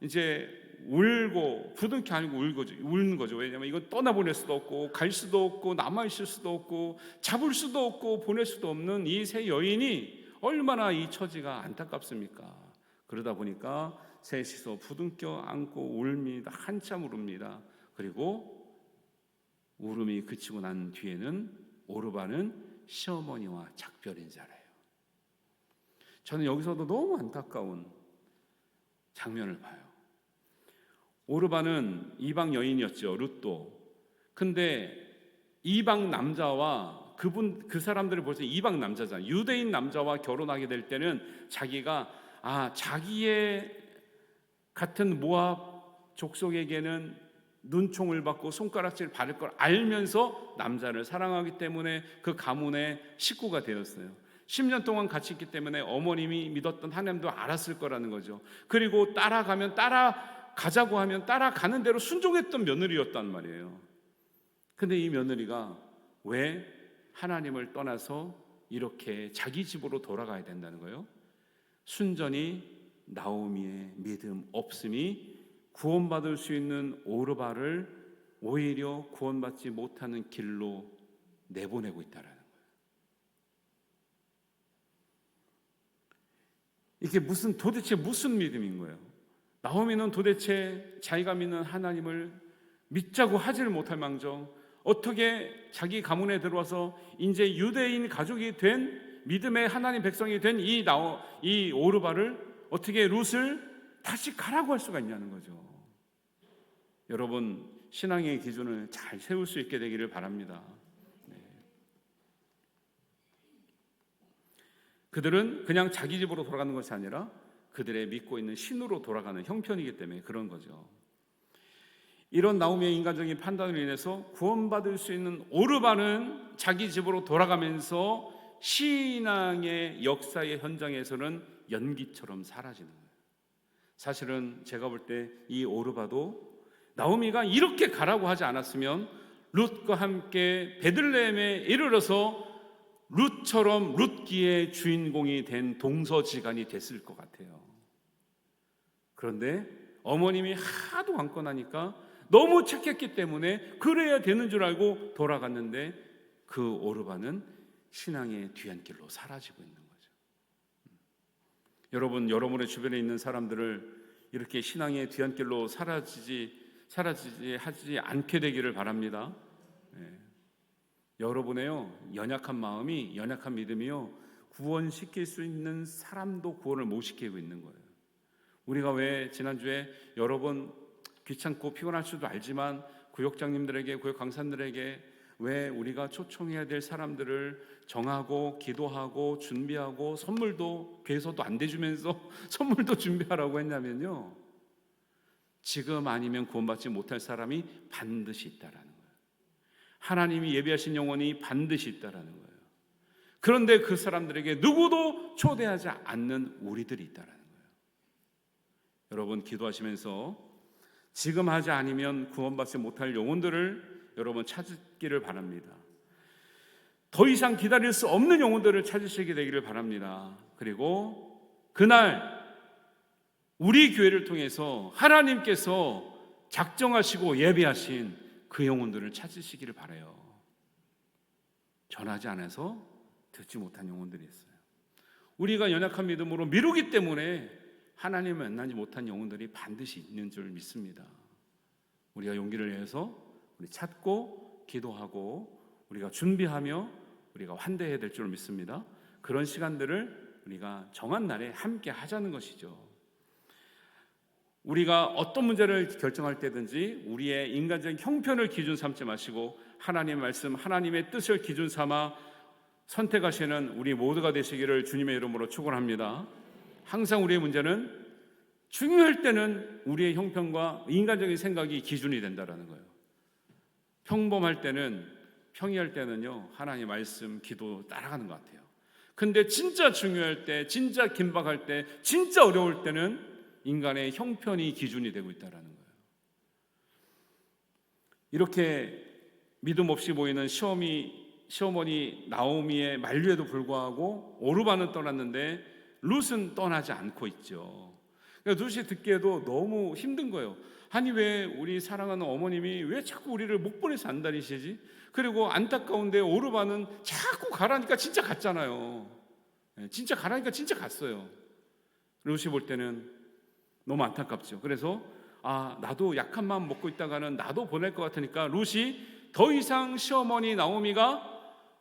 [SPEAKER 1] 이제 울고, 부둥켜 안고 우는 거죠. 왜냐하면 이건 떠나보낼 수도 없고 갈 수도 없고 남아있을 수도 없고 잡을 수도 없고 보낼 수도 없는 이 세 여인이 얼마나 이 처지가 안타깝습니까? 그러다 보니까 셋이서 부둥켜 안고 울입니다. 한참 울읍니다. 그리고 울음이 그치고 난 뒤에는 오르바는 시어머니와 작별인자래요. 저는 여기서도 너무 안타까운 장면을 봐요. 오르바는 이방 여인이었죠, 룻도. 근데 이방 남자와 그 사람들을 볼 때 이방 남자잖아요. 유대인 남자와 결혼하게 될 때는 자기가 자기의 같은 모압 족속에게는 눈총을 받고 손가락질 받을 걸 알면서 남자를 사랑하기 때문에 그 가문의 식구가 되었어요. 10년 동안 같이 있기 때문에 어머님이 믿었던 하나님도 알았을 거라는 거죠. 그리고 따라가자고 하면 따라가는 대로 순종했던 며느리였단 말이에요. 근데 이 며느리가 왜 하나님을 떠나서 이렇게 자기 집으로 돌아가야 된다는 거예요? 순전히 나오미의 믿음 없음이 구원받을 수 있는 오르바를 오히려 구원받지 못하는 길로 내보내고 있다는 거예요. 이게 도대체 무슨 믿음인 거예요? 나오미는 도대체 자기가 믿는 하나님을 믿자고 하지를 못할 망정 어떻게 자기 가문에 들어와서 이제 유대인 가족이 된 믿음의 하나님 백성이 된 이 오르바를 어떻게 룻을 다시 가라고 할 수가 있냐는 거죠. 여러분, 신앙의 기준을 잘 세울 수 있게 되기를 바랍니다. 네. 그들은 그냥 자기 집으로 돌아가는 것이 아니라 그들의 믿고 있는 신으로 돌아가는 형편이기 때문에 그런 거죠. 이런 나오미의 인간적인 판단으로 인해서 구원받을 수 있는 오르바는 자기 집으로 돌아가면서 신앙의 역사의 현장에서는 연기처럼 사라지는 거예요. 사실은 제가 볼 때 이 오르바도 나오미가 이렇게 가라고 하지 않았으면 룻과 함께 베들레헴에 이르러서 룻처럼 룻기의 주인공이 된 동서지간이 됐을 것 같아요. 그런데 어머님이 하도 강권하니까 너무 착했기 때문에 그래야 되는 줄 알고 돌아갔는데 그 오르바는 신앙의 뒤안길로 사라지고 있는 거죠. 여러분, 여러분의 주변에 있는 사람들을 이렇게 신앙의 뒤안길로 사라지지 하지 않게 되기를 바랍니다. 네. 여러분의요 연약한 마음이, 연약한 믿음이요 구원시킬 수 있는 사람도 구원을 못 시키고 있는 거예요. 우리가 왜 지난주에 여러 번 귀찮고 피곤할 수도 알지만 구역장님들에게, 구역 강사들에게 왜 우리가 초청해야 될 사람들을 정하고 기도하고 준비하고 선물도 괴소도 안 대주면서 선물도 준비하라고 했냐면요, 지금 아니면 구원받지 못할 사람이 반드시 있다라는 거예요. 하나님이 예비하신 영혼이 반드시 있다라는 거예요. 그런데 그 사람들에게 누구도 초대하지 않는 우리들이 있다라는 거예요. 여러분, 기도하시면서 지금 하지 않으면 구원받지 못할 영혼들을 여러분 찾기를 바랍니다. 더 이상 기다릴 수 없는 영혼들을 찾으시게 되기를 바랍니다. 그리고 그날 우리 교회를 통해서 하나님께서 작정하시고 예비하신 그 영혼들을 찾으시기를 바라요. 전하지 않아서 듣지 못한 영혼들이 있어요. 우리가 연약한 믿음으로 미루기 때문에 하나님을 만나지 못한 영혼들이 반드시 있는 줄 믿습니다. 우리가 용기를 내서 우리 찾고 기도하고 우리가 준비하며 우리가 환대해야 될 줄 믿습니다. 그런 시간들을 우리가 정한 날에 함께 하자는 것이죠. 우리가 어떤 문제를 결정할 때든지 우리의 인간적인 형편을 기준 삼지 마시고 하나님의 말씀, 하나님의 뜻을 기준 삼아 선택하시는 우리 모두가 되시기를 주님의 이름으로 축원합니다. 항상 우리의 문제는 중요할 때는 우리의 형편과 인간적인 생각이 기준이 된다라는 거예요. 평범할 때는, 평이할 때는요, 하나님의 말씀, 기도 따라가는 것 같아요. 근데 진짜 중요할 때, 진짜 긴박할 때, 진짜 어려울 때는 인간의 형편이 기준이 되고 있다는 거예요. 이렇게 믿음 없이 보이는 시어머니 나오미의 만류에도 불구하고 오르바는 떠났는데 룻은 떠나지 않고 있죠. 그러니까 룻이 듣기에도 너무 힘든 거예요. 아니 왜 우리 사랑하는 어머님이 왜 자꾸 우리를 못 보내서 안 다니시지? 그리고 안타까운데 오르바는 자꾸 가라니까 진짜 갔잖아요. 진짜 가라니까 진짜 갔어요. 룻이 볼 때는 너무 안타깝죠. 그래서 나도 약한 마음 먹고 있다가는 나도 보낼 것 같으니까 룻이 더 이상 시어머니 나오미가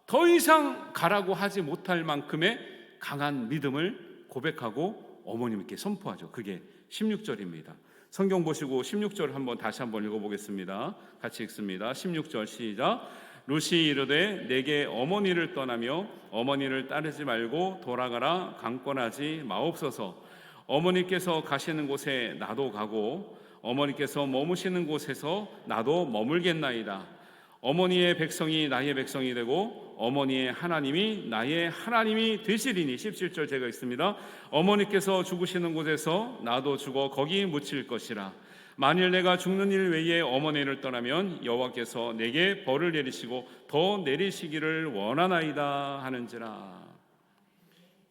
[SPEAKER 1] 더 이상 가라고 하지 못할 만큼의 강한 믿음을 고백하고 어머님께 선포하죠. 그게 16절입니다. 성경 보시고 16절 다시 한번 읽어보겠습니다. 같이 읽습니다. 16절 시작. 룻이 이르되 내게 어머니를 떠나며 어머니를 따르지 말고 돌아가라 강권하지 마옵소서. 어머니께서 가시는 곳에 나도 가고 어머니께서 머무시는 곳에서 나도 머물겠나이다. 어머니의 백성이 나의 백성이 되고 어머니의 하나님이 나의 하나님이 되시리니. 17절 제가 있습니다. 어머니께서 죽으시는 곳에서 나도 죽어 거기 묻힐 것이라. 만일 내가 죽는 일 외에 어머니를 떠나면 여호와께서 내게 벌을 내리시고 더 내리시기를 원하나이다 하는지라.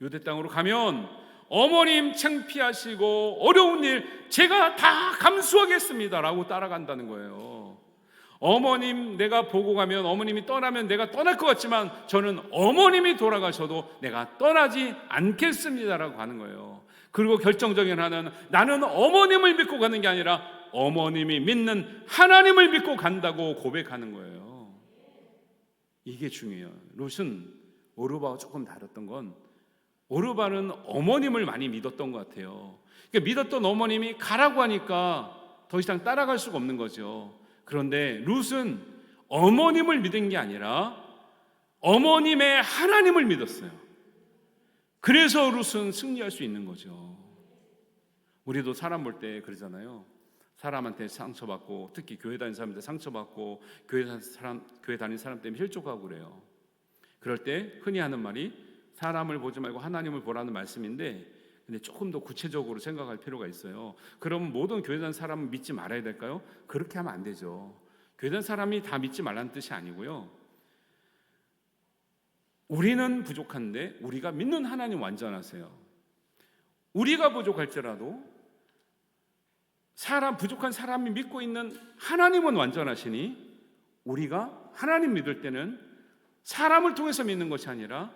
[SPEAKER 1] 유대 땅으로 가면 어머님 창피하시고 어려운 일 제가 다 감수하겠습니다라고 따라간다는 거예요. 어머님 내가 보고 가면, 어머님이 떠나면 내가 떠날 것 같지만 저는 어머님이 돌아가셔도 내가 떠나지 않겠습니다라고 하는 거예요. 그리고 결정적인 하나는 나는 어머님을 믿고 가는 게 아니라 어머님이 믿는 하나님을 믿고 간다고 고백하는 거예요. 이게 중요해요. 룻은 오르바와 조금 다랐던 건 오르바는 어머님을 많이 믿었던 것 같아요. 그러니까 믿었던 어머님이 가라고 하니까 더 이상 따라갈 수가 없는 거죠. 그런데 룻은 어머님을 믿은 게 아니라 어머님의 하나님을 믿었어요. 그래서 룻은 승리할 수 있는 거죠. 우리도 사람 볼 때 그러잖아요. 사람한테 상처받고, 특히 교회 다니는 사람한테 상처받고, 교회 다니는 사람 때문에 힐족하고 그래요. 그럴 때 흔히 하는 말이 사람을 보지 말고 하나님을 보라는 말씀인데, 근데 조금 더 구체적으로 생각할 필요가 있어요. 그러면 모든 교회 다니는 사람은 믿지 말아야 될까요? 그렇게 하면 안 되죠. 교회 다니는 사람이 다 믿지 말라는 뜻이 아니고요. 우리는 부족한데 우리가 믿는 하나님 완전하세요. 우리가 부족할지라도 부족한 사람이 믿고 있는 하나님은 완전하시니 우리가 하나님 믿을 때는 사람을 통해서 믿는 것이 아니라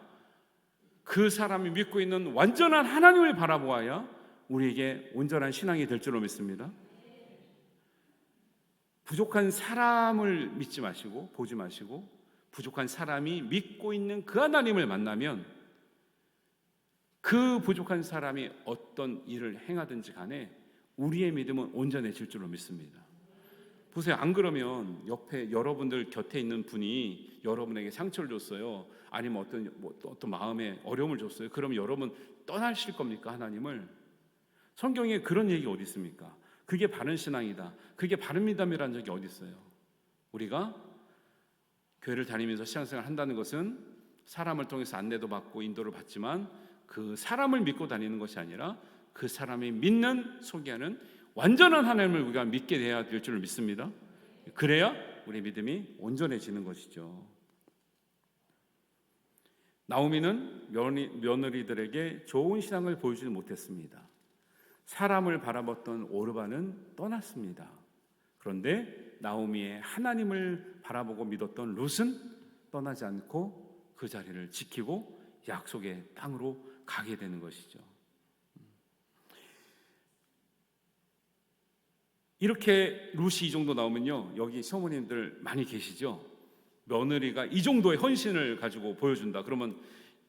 [SPEAKER 1] 그 사람이 믿고 있는 완전한 하나님을 바라보아야 우리에게 온전한 신앙이 될 줄로 믿습니다. 부족한 사람을 믿지 마시고 보지 마시고 부족한 사람이 믿고 있는 그 하나님을 만나면 그 부족한 사람이 어떤 일을 행하든지 간에 우리의 믿음은 온전해질 줄로 믿습니다. 보세요. 안 그러면 옆에 여러분들 곁에 있는 분이 여러분에게 상처를 줬어요. 아니면 어떤 마음에 어려움을 줬어요. 그러면 여러분 떠나실 겁니까? 하나님을? 성경에 그런 얘기 어디 있습니까? 그게 바른 신앙이다. 그게 바른 믿음이라는 적이 어디 있어요? 우리가 교회를 다니면서 신앙생활을 한다는 것은 사람을 통해서 안내도 받고 인도를 받지만 그 사람을 믿고 다니는 것이 아니라 그 사람이 믿는 소개하는 완전한 하나님을 우리가 믿게 돼야 될 줄 믿습니다. 그래야 우리 믿음이 온전해지는 것이죠. 나오미는 며느리들에게 좋은 신앙을 보여주지 못했습니다. 사람을 바라봤던 오르바는 떠났습니다. 그런데 나오미의 하나님을 바라보고 믿었던 룻은 떠나지 않고 그 자리를 지키고 약속의 땅으로 가게 되는 것이죠. 이렇게 룻이 이 정도 나오면요, 여기 시어머님들 많이 계시죠? 며느리가 이 정도의 헌신을 가지고 보여준다 그러면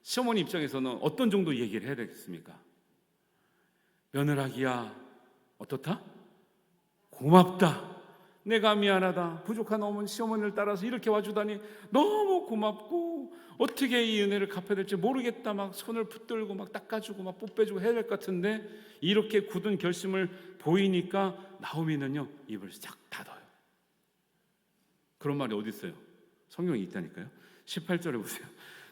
[SPEAKER 1] 시어머니 입장에서는 어떤 정도 얘기를 해야 되겠습니까? 며느라기야 어떻다? 고맙다. 내가 미안하다. 부족한 어머니 시어머니를 따라서 이렇게 와주다니 너무 고맙고 어떻게 이 은혜를 갚아야 될지 모르겠다. 막 손을 붙들고 막 닦아주고 막 뽀빼주고 해야 될 것 같은데 이렇게 굳은 결심을 보이니까 나오미는요 입을 싹 닫아요. 그런 말이 어디 있어요? 성경에 있다니까요. 18절에 보세요.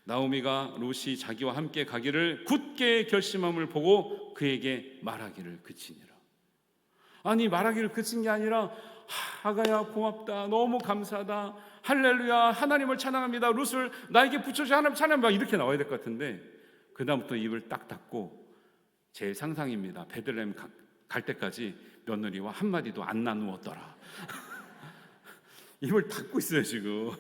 [SPEAKER 1] 나오미가 룻이 자기와 함께 가기를 굳게 결심함을 보고 그에게 말하기를 그치니라. 아니 말하기를 그친 게 아니라 아가야 고맙다, 너무 감사하다, 할렐루야, 하나님을 찬양합니다, 룻을 나에게 붙여줘, 하나님 찬양합니다, 이렇게 나와야 될 것 같은데 그 다음부터 입을 딱 닫고 제 상상입니다. 베들레헴 갈 때까지 며느리와 한마디도 안 나누었더라. 입을 닫고 있어요 지금.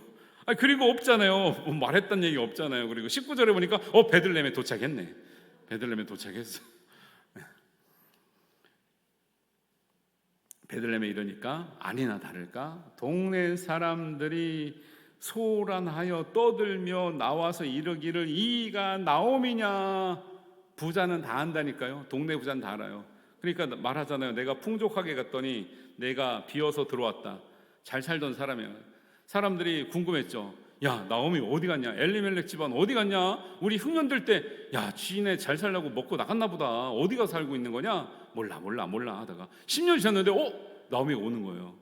[SPEAKER 1] 그리고 없잖아요. 뭐 말했던 얘기 없잖아요. 그리고 19절에 보니까 베들레헴에 도착했네. 베들레헴에 도착했어. 베들레헴에 이르니까 아니나 다를까 동네 사람들이 소란하여 떠들며 나와서 이르기를 이가 나오미냐. 부자는 다 안다니까요. 동네 부자는 다 알아요. 그러니까 말하잖아요. 내가 풍족하게 갔더니 내가 비어서 들어왔다. 잘 살던 사람이에요. 사람들이 궁금했죠. 야 나오미 어디 갔냐? 엘리멜렉 집안 어디 갔냐? 우리 흉년들 때 야 지인네 잘 살려고 먹고 나갔나 보다. 어디가 살고 있는 거냐? 몰라 하다가 10년이 지났는데 나오미가 오는 거예요.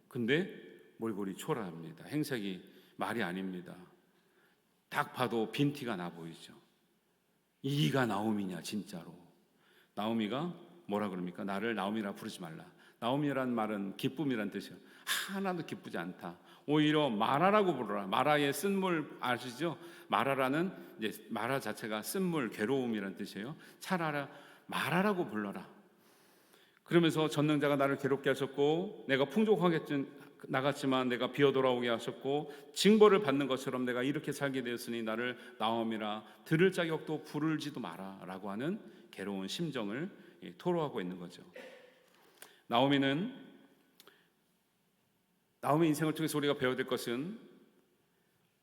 [SPEAKER 1] 근데 몰골이 초라합니다. 행색이 말이 아닙니다. 딱 봐도 빈티가 나 보이죠. 이가 나오미냐 진짜로. 나오미가 뭐라 그럽니까? 나를 나오미라 부르지 말라. 나오미란 말은 기쁨이란 뜻이에요. 하나도 기쁘지 않다. 오히려 마라라고 부르라. 마라의 쓴물 아시죠? 마라라는 이제 마라 자체가 쓴물, 괴로움이란 뜻이에요. 차라리 마라라고 불러라. 그러면서 전능자가 나를 괴롭게 하셨고 내가 풍족하게 나갔지만 내가 비어 돌아오게 하셨고 징벌을 받는 것처럼 내가 이렇게 살게 되었으니 나를 나오미라 들을 자격도 부르지도 마라라고 하는 괴로운 심정을 토로하고 있는 거죠. 나오미 인생을 통해서 우리가 배워야 될 것은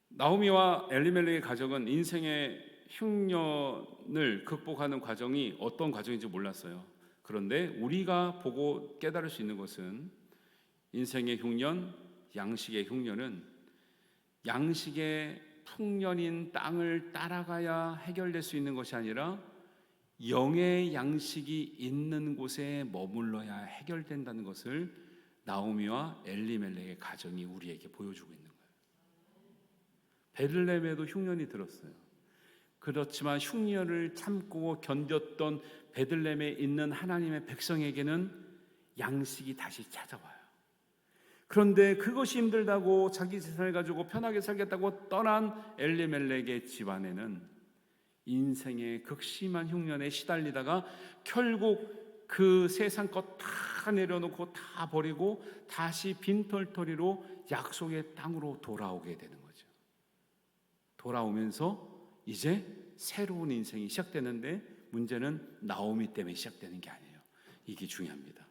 [SPEAKER 1] 나오미와 엘리멜렉의 가정은 인생의 흉년을 극복하는 과정이 어떤 과정인지 몰랐어요. 그런데 우리가 보고 깨달을 수 있는 것은 인생의 흉년, 양식의 흉년은 양식의 풍년인 땅을 따라가야 해결될 수 있는 것이 아니라 영의 양식이 있는 곳에 머물러야 해결된다는 것을 나오미와 엘리멜렉의 가정이 우리에게 보여주고 있는 거예요. 베들레헴에도 흉년이 들었어요. 그렇지만 흉년을 참고 견뎠던 베들레헴에 있는 하나님의 백성에게는 양식이 다시 찾아와요. 그런데 그것이 힘들다고 자기 재산을 가지고 편하게 살겠다고 떠난 엘리멜렉의 집안에는 인생의 극심한 흉년에 시달리다가 결국 그 세상 것 다 내려놓고 다 버리고 다시 빈털터리로 약속의 땅으로 돌아오게 되는 거죠. 돌아오면서 이제 새로운 인생이 시작되는데 문제는 나오미 때문에 시작되는 게 아니에요. 이게 중요합니다.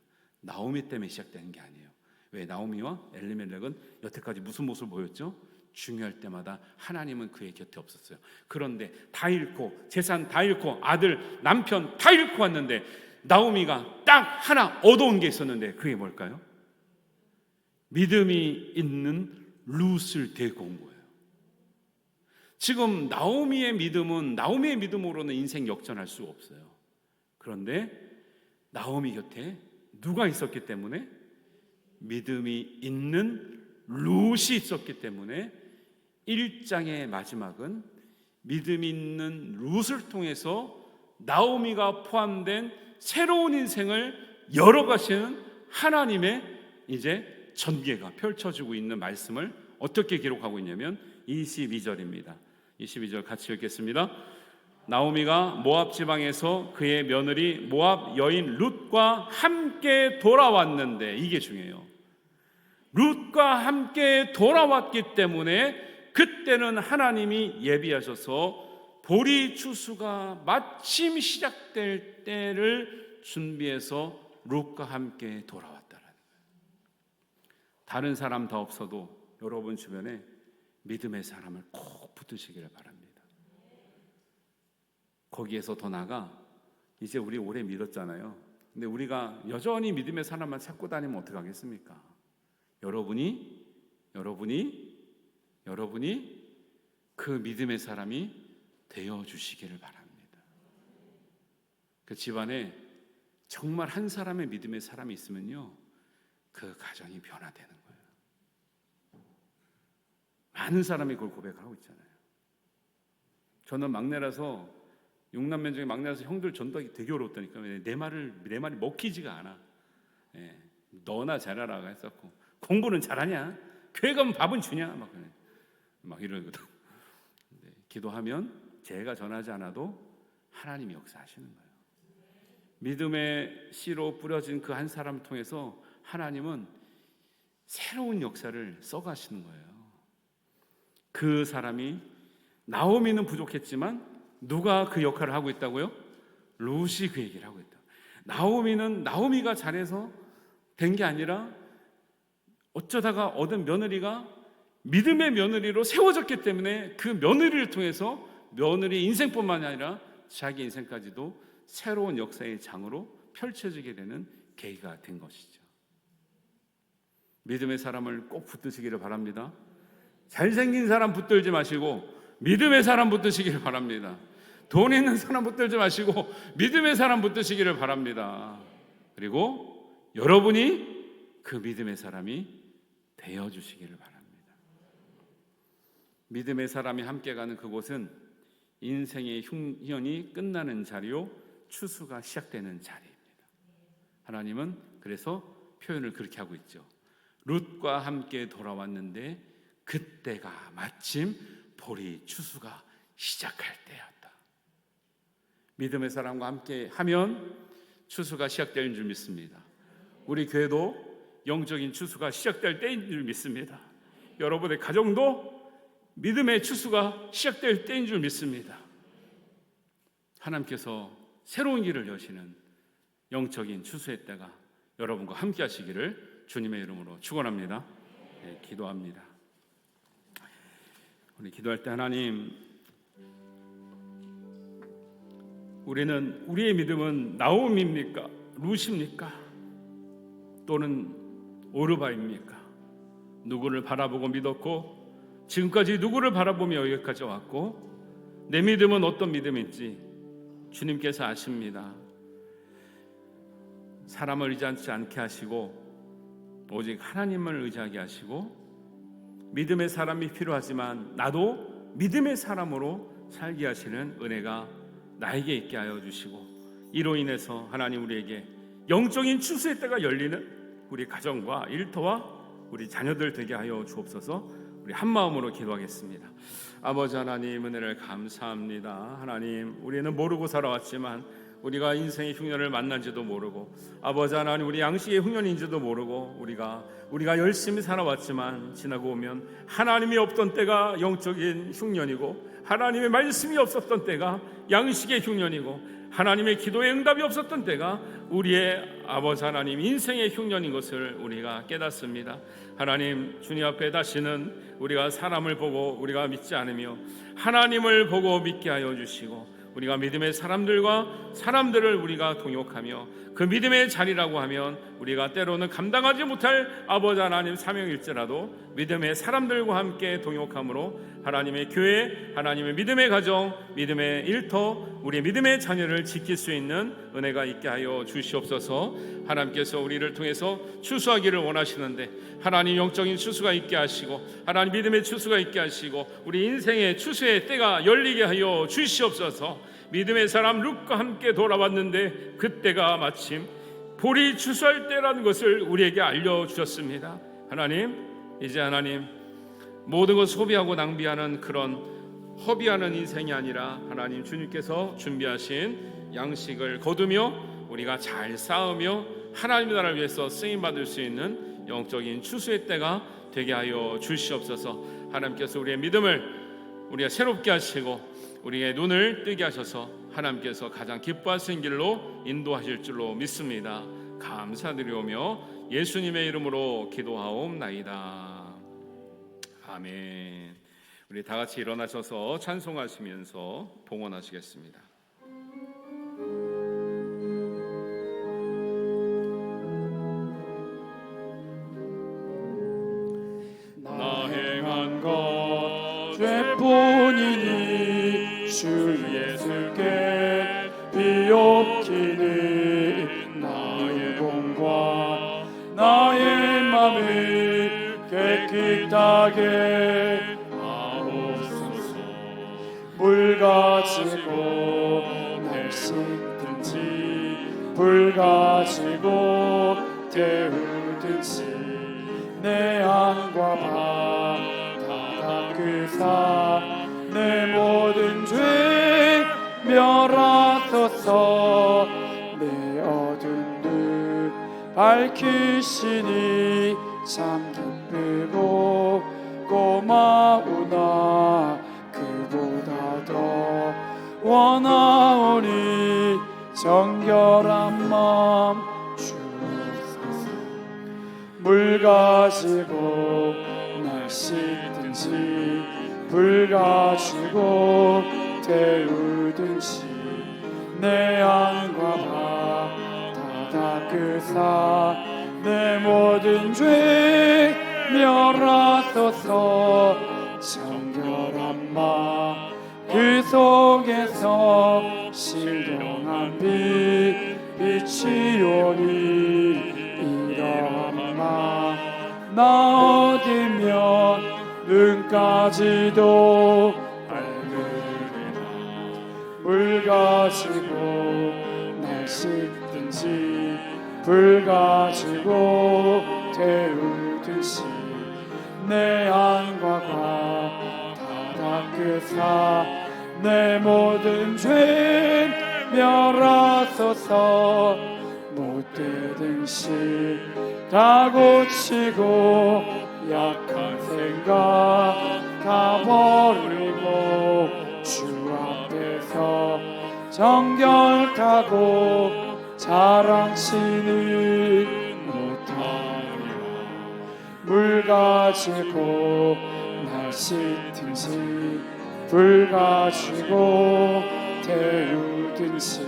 [SPEAKER 1] 나오미 때문에 시작되는 게 아니에요. 왜? 나오미와 엘리멜렉은 여태까지 무슨 모습을 보였죠? 중요할 때마다 하나님은 그의 곁에 없었어요. 그런데 다 잃고 재산 다 잃고 아들 남편 다 잃고 왔는데 나오미가 딱 하나 얻어온 게 있었는데 그게 뭘까요? 믿음이 있는 룻을 데리고 온 거예요. 지금 나오미의 믿음으로는 인생 역전할 수 없어요. 그런데 나오미 곁에 누가 있었기 때문에? 믿음이 있는 룻이 있었기 때문에 1장의 마지막은 믿음 있는 룻을 통해서 나오미가 포함된 새로운 인생을 열어가시는 하나님의 이제 전개가 펼쳐지고 있는 말씀을 어떻게 기록하고 있냐면 22절입니다. 22절 같이 읽겠습니다. 나오미가 모압 지방에서 그의 며느리 모압 여인 룻과 함께 돌아왔는데, 이게 중요해요. 룻과 함께 돌아왔기 때문에 그때는 하나님이 예비하셔서 보리 추수가 마침 시작될 때를 준비해서 룻과 함께 돌아왔다라는 거예요. 다른 사람 다 없어도 여러분 주변에 믿음의 사람을 꼭 붙드시기를 바랍니다. 거기에서 더 나아가 이제 우리 오래 믿었잖아요. 근데 우리가 여전히 믿음의 사람만 찾고 다니면 어떡하겠습니까? 여러분이 그 믿음의 사람이 되어주시기를 바랍니다. 그 집안에 정말 한 사람의 믿음의 사람이 있으면요, 그 가정이 변화되는 거예요. 많은 사람이 그걸 고백하고 있잖아요. 저는 막내라서, 6남매 중에 막내라서 형들 전도하기 되게 어렵다니까. 내 말이 먹히지가 않아. 예, 너나 잘하라 했었고, 공부는 잘하냐? 교회 가면 밥은 주냐? 막 이러거든. 기도하면 제가 전하지 않아도 하나님이 역사하시는 거예요. 믿음의 씨로 뿌려진 그 한 사람을 통해서 하나님은 새로운 역사를 써가시는 거예요. 그 사람이, 나오미는 부족했지만 누가 그 역할을 하고 있다고요? 룻이 그 얘기를 하고 있다. 나오미가 잘해서 된 게 아니라 어쩌다가 얻은 며느리가 믿음의 며느리로 세워졌기 때문에 그 며느리를 통해서 며느리 인생뿐만 아니라 자기 인생까지도 새로운 역사의 장으로 펼쳐지게 되는 계기가 된 것이죠. 믿음의 사람을 꼭 붙드시기를 바랍니다. 잘생긴 사람 붙들지 마시고 믿음의 사람 붙드시기를 바랍니다. 돈 있는 사람 붙들지 마시고 믿음의 사람 붙드시기를 바랍니다. 그리고 여러분이 그 믿음의 사람이 되어주시기를 바랍니다. 믿음의 사람이 함께 가는 그곳은 인생의 흉년이 끝나는 자리요, 추수가 시작되는 자리입니다. 하나님은 그래서 표현을 그렇게 하고 있죠. 룻과 함께 돌아왔는데 그때가 마침 보리 추수가 시작할 때였다. 믿음의 사람과 함께 하면 추수가 시작되는 줄 믿습니다. 우리 교회도 영적인 추수가 시작될 때인 줄 믿습니다. 여러분의 가정도 믿음의 추수가 시작될 때인 줄 믿습니다. 하나님께서 새로운 길을 여시는 영적인 추수의 때가 여러분과 함께 하시기를 주님의 이름으로 축원합니다. 네, 기도합니다. 우리 기도할 때 하나님, 우리의 믿음은 나오미입니까? 룻입니까? 또는 오르바입니까? 누구를 바라보고 믿었고 지금까지 누구를 바라보며 여기까지 왔고 내 믿음은 어떤 믿음인지 주님께서 아십니다. 사람을 의지하지 않게 하시고 오직 하나님을 의지하게 하시고 믿음의 사람이 필요하지만 나도 믿음의 사람으로 살게 하시는 은혜가 나에게 있게 하여 주시고 이로 인해서 하나님 우리에게 영적인 추수의 때가 열리는 우리 가정과 일터와 우리 자녀들 되게 하여 주옵소서. 우리 한 마음으로 기도하겠습니다. 아버지 하나님, 은혜를 감사합니다. 하나님, 우리는 모르고 살아왔지만 우리가 인생의 흉년을 만난지도 모르고, 아버지 하나님, 우리 양식의 흉년인지도 모르고 우리가 열심히 살아왔지만 지나고 오면 하나님이 없던 때가 영적인 흉년이고 하나님의 말씀이 없었던 때가 양식의 흉년이고 하나님의 기도에 응답이 없었던 때가 우리의 아버지 하나님 인생의 흉년인 것을 우리가 깨닫습니다. 하나님, 주님 앞에 다시는 우리가 사람을 보고 우리가 믿지 않으며 하나님을 보고 믿게 하여 주시고 우리가 믿음의 사람들을 우리가 동역하며 그 믿음의 자리라고 하면 우리가 때로는 감당하지 못할 아버지 하나님 사명일지라도 믿음의 사람들과 함께 동역함으로 하나님의 교회, 하나님의 믿음의 가정, 믿음의 일터, 우리의 믿음의 자녀를 지킬 수 있는 은혜가 있게 하여 주시옵소서. 하나님께서 우리를 통해서 추수하기를 원하시는데 하나님 영적인 추수가 있게 하시고 하나님 믿음의 추수가 있게 하시고 우리 인생의 추수의 때가 열리게 하여 주시옵소서. 믿음의 사람 룻과 함께 돌아왔는데 그때가 마침 보리 추수할 때라는 것을 우리에게 알려주셨습니다. 하나님, 이제 하나님 모든 것을 소비하고 낭비하는 그런 허비하는 인생이 아니라 하나님 주님께서 준비하신 양식을 거두며 우리가 잘 쌓으며 하나님의 나라를 위해서 쓰임받을 수 있는 영적인 추수의 때가 되게 하여 주시옵소서. 하나님께서 우리의 믿음을 우리가 새롭게 하시고 우리의 눈을 뜨게 하셔서 하나님께서 가장 기뻐하시는 길로 인도하실 줄로 믿습니다. 감사드리오며 예수님의 이름으로 기도하옵나이다. 아멘. 우리 다 같이 일어나셔서 찬송하시면서 봉헌하시겠습니다.
[SPEAKER 2] 나 행한 것 죄뿐이니 주 예수께 비옵기니 나의 몸과 나의 맘을 깨끗하게 하옵소서. 물 가지고 날 씻든지 불 가지고 태우든지 내 안과 바 다 닦으사 내 모든 죄 멸하소서. 내 어두운 눈 밝히시니 참 기쁘고 고마우나 그보다 더 원하오니 정결한 마음 주옵소서. 물 가지고 날 씻든지 불 가지고 태우든지 내 안과 바 다 닦으사 내 모든 죄 멸하소서. 정결한 마 그 속에서 신령한 빛이 오니 이러한 마 나 얻으면 눈까지도 밝으리라. 물 가지고 날 씻든지 불 가지고 태우든지 내 안과 과 다 닦으사 내 모든 죄 멸하소서. 못되던 시 다 고치고 약한 생각 다 버리고 주 앞에서 정결하고 자랑치는 못하리라. 물 가지고 날 씻든지 불 가지고 태우든지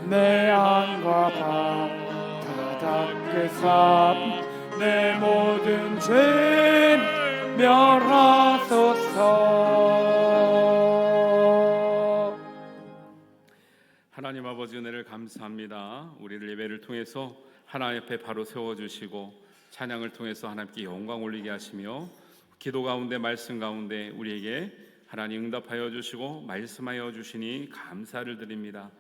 [SPEAKER 2] 내 안과 바 다 닦으사 내 모든 죄 멸하소서.
[SPEAKER 1] 하나님 아버지 은혜를 감사합니다. 우리를 예배를 통해서 하나님 앞에 바로 세워주시고 찬양을 통해서 하나님께 영광 올리게 하시며 기도 가운데 말씀 가운데 우리에게 하나님 응답하여 주시고 말씀하여 주시니 감사를 드립니다.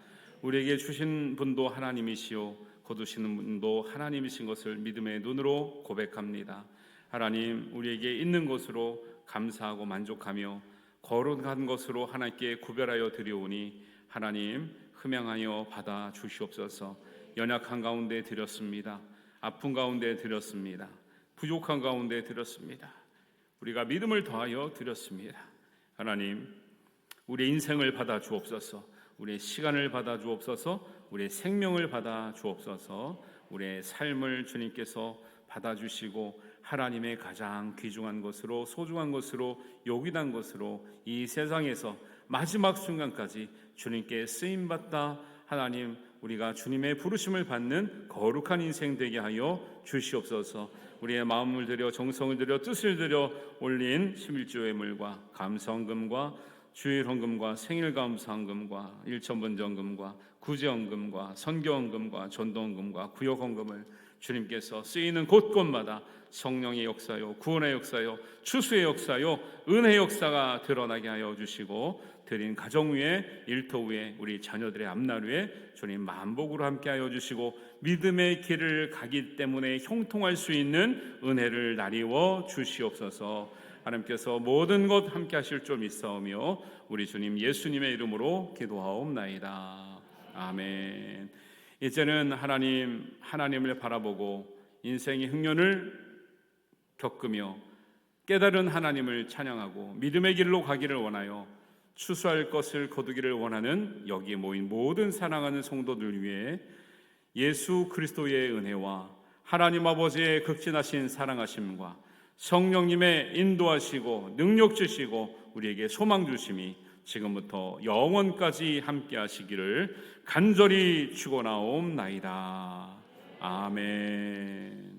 [SPEAKER 1] 우리에게 주신 분도 하나님이시오 거두시는 분도 하나님이신 것을 믿음의 눈으로 고백합니다. 하나님 우리에게 있는 것으로 감사하고 만족하며 거룩한 것으로 하나님께 구별하여 드리오니 하나님 흠양하여 받아 주시옵소서. 연약한 가운데 드렸습니다. 아픈 가운데 드렸습니다. 부족한 가운데 드렸습니다. 우리가 믿음을 더하여 드렸습니다. 하나님 우리의 인생을 받아 주옵소서. 우리의 시간을 받아 주옵소서. 우리의 생명을 받아 주옵소서. 우리의 삶을 주님께서 받아주시고 하나님의 가장 귀중한 것으로 소중한 것으로 요긴한 것으로 이 세상에서 마지막 순간까지 주님께 쓰임받다 하나님 우리가 주님의 부르심을 받는 거룩한 인생 되게 하여 주시옵소서. 우리의 마음을 들여 정성을 들여 뜻을 들여 올린 11조 예물과 감사헌금과 주일헌금과 생일감사헌금과 일천번제헌금과 구제헌금과 선교헌금과 전도헌금과 구역헌금을 주님께서 쓰이는 곳곳마다 성령의 역사요 구원의 역사요 추수의 역사요 은혜의 역사가 드러나게 하여 주시고 드린 가정 위에 일터 위에 우리 자녀들의 앞날 위에 주님 만복으로 함께 하여 주시고 믿음의 길을 가기 때문에 형통할 수 있는 은혜를 나리워 주시옵소서. 하나님께서 모든 것 함께 하실 줄 믿사오며 우리 주님 예수님의 이름으로 기도하옵나이다. 아멘. 이제는 하나님을 바라보고 인생의 흉년을 겪으며 깨달은 하나님을 찬양하고 믿음의 길로 가기를 원하여 추수할 것을 거두기를 원하는 여기에 모인 모든 사랑하는 성도들 위해 예수 그리스도의 은혜와 하나님 아버지의 극진하신 사랑하심과 성령님의 인도하시고 능력 주시고 우리에게 소망 주심이 지금부터 영원까지 함께 하시기를 간절히 축원하옵나이다. 아멘.